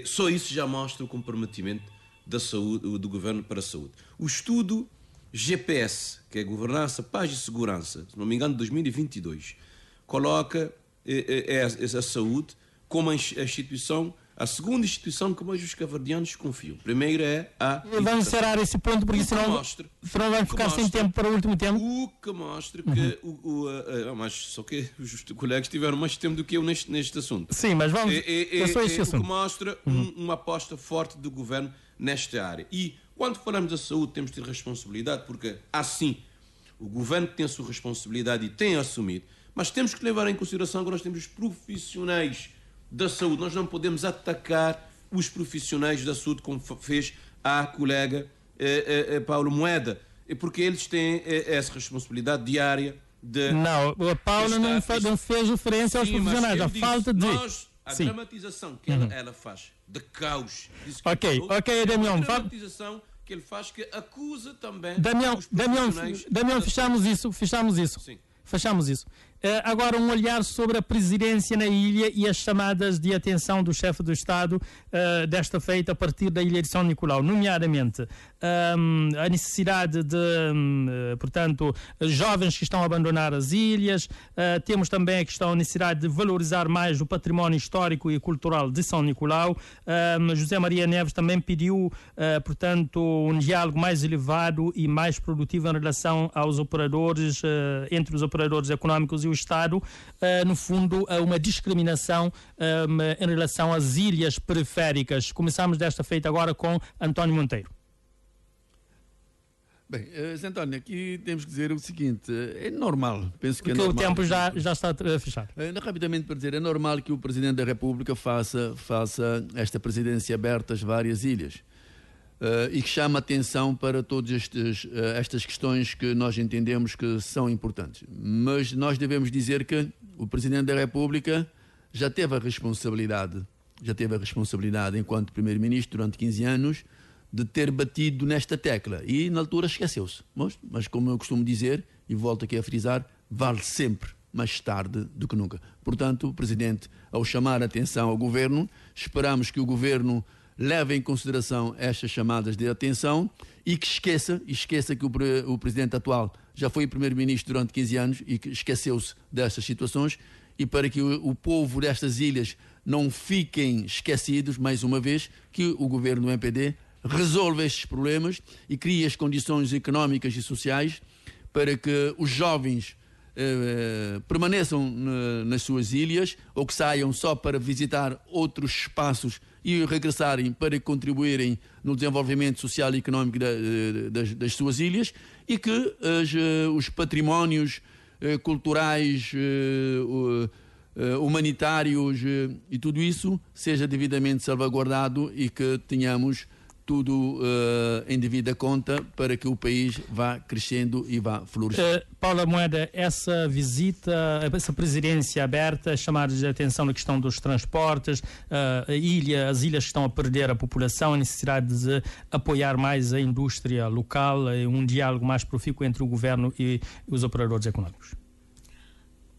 só isso já mostra o comprometimento da saúde, do governo para a saúde. O estudo GPS, que é Governança, Paz e Segurança, se não me engano, de 2022, coloca a saúde como a instituição, a segunda instituição que mais os cabo-verdianos confiam. Primeiro é a... Vamos encerrar esse ponto, porque senão vai ficar sem tempo para o último tema. O que mostra que... mas só que os colegas tiveram mais tempo do que eu neste assunto. Sim, mas vamos... É só esse assunto. O que mostra uma aposta forte do governo nesta área. E quando falamos da saúde temos de ter responsabilidade, porque assim o governo tem a sua responsabilidade e tem assumido, mas temos que levar em consideração que nós temos os profissionais da saúde. Nós não podemos atacar os profissionais da saúde como fez a colega Paulo Moeda, porque eles têm essa responsabilidade diária de... Não, a Paula não fez referência aos profissionais, a falta de... A dramatização que ela faz de caos... Ok, Damião. A dramatização que ele faz que acusa também os Damião, fechamos isso. Sim. Fechamos isso. Agora um olhar sobre a presidência na ilha e as chamadas de atenção do chefe do Estado desta feita a partir da ilha de São Nicolau, nomeadamente a necessidade de, portanto, jovens que estão a abandonar as ilhas, temos também a questão, a necessidade de valorizar mais o património histórico e cultural de São Nicolau. José Maria Neves também pediu, portanto, um diálogo mais elevado e mais produtivo em relação aos operadores, entre os operadores económicos e o Estado, no fundo, uma discriminação em relação às ilhas periféricas. Começamos desta feita agora com António Monteiro. Bem, Zé António, aqui temos que dizer o seguinte, é normal, penso que porque é normal. O tempo já está a fechar. Rapidamente para dizer, é normal que o Presidente da República faça esta presidência aberta às várias ilhas. E que chama atenção para todas estas questões que nós entendemos que são importantes. Mas nós devemos dizer que o Presidente da República já teve a responsabilidade enquanto Primeiro-Ministro durante 15 anos de ter batido nesta tecla e na altura esqueceu-se. Mas como eu costumo dizer, e volto aqui a frisar, vale sempre mais tarde do que nunca. Portanto, o Presidente, ao chamar a atenção ao Governo, esperamos que o Governo leve em consideração estas chamadas de atenção e que esqueça que o Presidente atual já foi Primeiro-Ministro durante 15 anos e que esqueceu-se destas situações, e para que o povo destas ilhas não fiquem esquecidos, mais uma vez, que o Governo do MPD resolva estes problemas e crie as condições económicas e sociais para que os jovens permaneçam nas suas ilhas ou que saiam só para visitar outros espaços e regressarem para contribuírem no desenvolvimento social e económico das suas ilhas, e que os patrimónios culturais, humanitários e tudo isso seja devidamente salvaguardado e que tenhamos tudo em devida conta para que o país vá crescendo e vá florescendo. Paula Moeda, essa visita, essa presidência aberta, chamar de atenção na questão dos transportes, as ilhas que estão a perder a população, a necessidade de apoiar mais a indústria local, um diálogo mais profícuo entre o governo e os operadores económicos.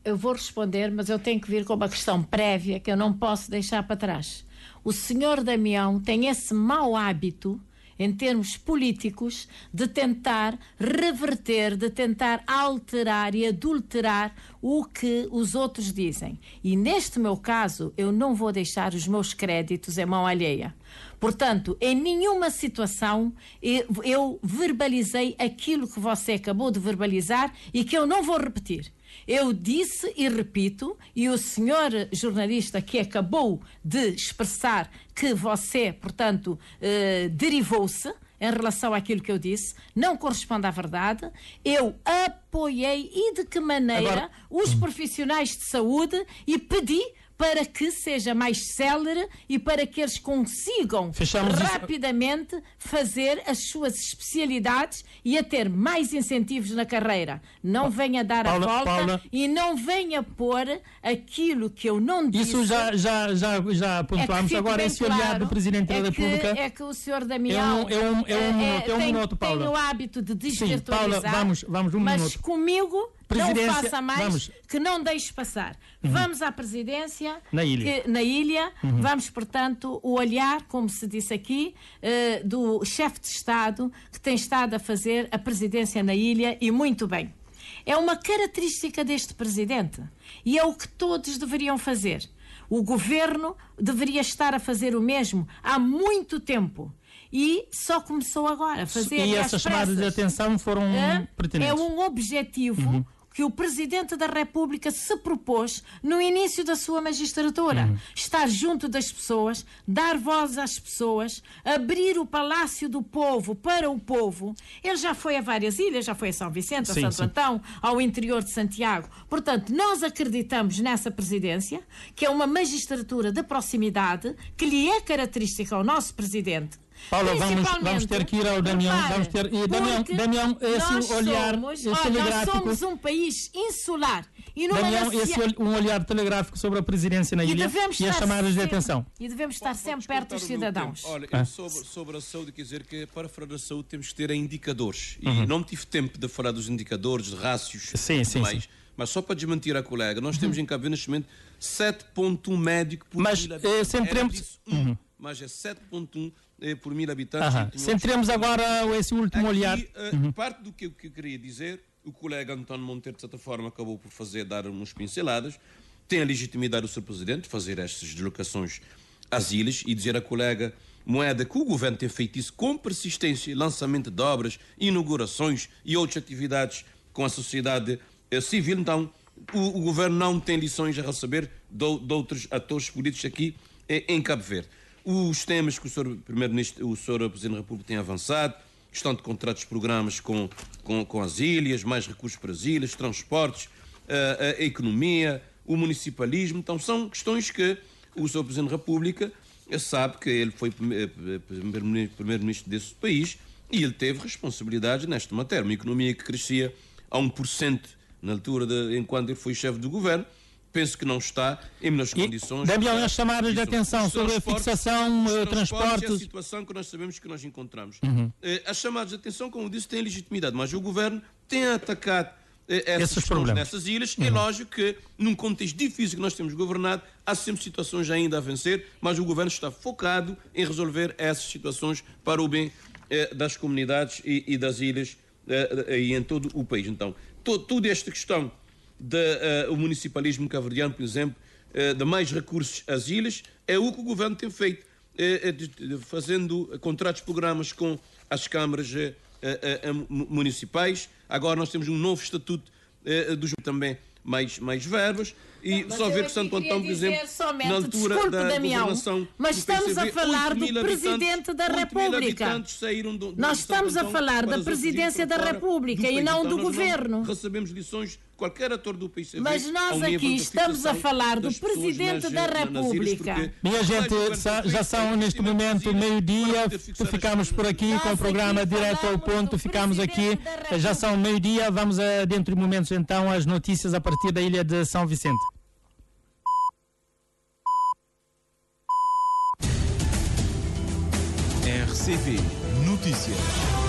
Eu vou responder, mas eu tenho que vir com uma questão prévia que eu não posso deixar para trás. O senhor Damião tem esse mau hábito, em termos políticos, de tentar reverter, de tentar alterar e adulterar o que os outros dizem. E neste meu caso, eu não vou deixar os meus créditos em mão alheia. Portanto, em nenhuma situação eu verbalizei aquilo que você acabou de verbalizar e que eu não vou repetir. Eu disse e repito, e o senhor jornalista que acabou de expressar que você, portanto, derivou-se em relação àquilo que eu disse, não corresponde à verdade. Eu apoiei e de que maneira os profissionais de saúde e pedi para que seja mais célere e para que eles consigam rapidamente fazer as suas especialidades e a ter mais incentivos na carreira. Não venha dar a volta e não venha pôr aquilo que eu não disse. Isso já pontuámos. Agora, esse olhar do Presidente da República... É que o Sr. Damião tem o hábito de desvirtualizar. Sim, Paula, vamos mas minuto. Comigo não faça mais, que não deixe passar. Vamos à presidência na ilha. Vamos, portanto, o olhar, como se disse aqui, do chefe de Estado que tem estado a fazer a presidência na ilha, e muito bem. É uma característica deste presidente e é o que todos deveriam fazer. O governo deveria estar a fazer o mesmo há muito tempo. E só começou agora a fazer. E essas chamadas de atenção foram pertinentes. É um objetivo que o Presidente da República se propôs no início da sua magistratura. Estar junto das pessoas, dar voz às pessoas, abrir o Palácio do Povo para o povo. Ele já foi a várias ilhas, já foi a São Vicente, a Santo Antão, ao interior de Santiago. Portanto, nós acreditamos nessa presidência, que é uma magistratura de proximidade, que lhe é característica ao nosso Presidente. Paula, vamos ter que ir ao Damião. Damião, esse olhar telegráfico. Nós somos um país insular E numa Damião, esse um olhar telegráfico sobre a presidência na ilha e as chamadas de atenção. E devemos estar sempre perto dos cidadãos. Olha, sobre a saúde, quer dizer que para falar da saúde temos que ter indicadores. E não tive tempo de falar dos indicadores, de rácios e mais. Mas só para desmentir a colega, nós temos em Cabo Verde neste momento 7,1 médico por mil habitantes. Mas é 7,1 por mil habitantes. Centremos agora esse último olhar. Parte do que eu queria dizer, o colega António Monteiro, de certa forma, acabou por dar umas pinceladas. Tem a legitimidade do Sr. Presidente de fazer estas deslocações às ilhas e dizer à colega Moeda que o governo tem feito isso com persistência, lançamento de obras, inaugurações e outras atividades com a sociedade civil. Então, o governo não tem lições a receber de outros atores políticos aqui em Cabo Verde. Os temas que o Sr. Primeiro-Ministro, o Sr. Presidente da República tem avançado, questão de contratos de programas com as ilhas, mais recursos para as ilhas, transportes, a economia, o municipalismo. Então, são questões que o Sr. Presidente da República sabe que ele foi primeiro-ministro desse país e ele teve responsabilidade nesta matéria. Uma economia que crescia a 1% na altura enquanto ele foi chefe do governo, penso que não está em melhores condições. Damião, as chamadas de atenção sobre a fixação, transportes... É a situação que nós sabemos que nós encontramos. As chamadas de atenção, como disse, têm legitimidade, mas o governo tem atacado esses problemas nessas ilhas. É lógico que, num contexto difícil que nós temos governado, há sempre situações ainda a vencer, mas o governo está focado em resolver essas situações para o bem das comunidades e das ilhas e em todo o país. Então, toda esta questão do municipalismo cabo-verdiano, por exemplo, de mais recursos às ilhas, é o que o governo tem feito, fazendo contratos de programas com as câmaras municipais. Agora nós temos um novo estatuto dos também mais verbas e só ver que Santo Antão, por exemplo, na altura da governação, mas estamos a falar do Presidente da República. Nós estamos a falar da Presidência da República e não do Governo. Recebemos lições de qualquer ator do PCV. Mas nós aqui estamos a falar do Presidente da República. Minha gente, já são neste momento meio-dia, ficamos por aqui com o programa Direto ao Ponto, ficamos aqui, já são meio-dia, vamos dentro de momentos então às notícias a partir da ilha de São Vicente. RCP Notícias.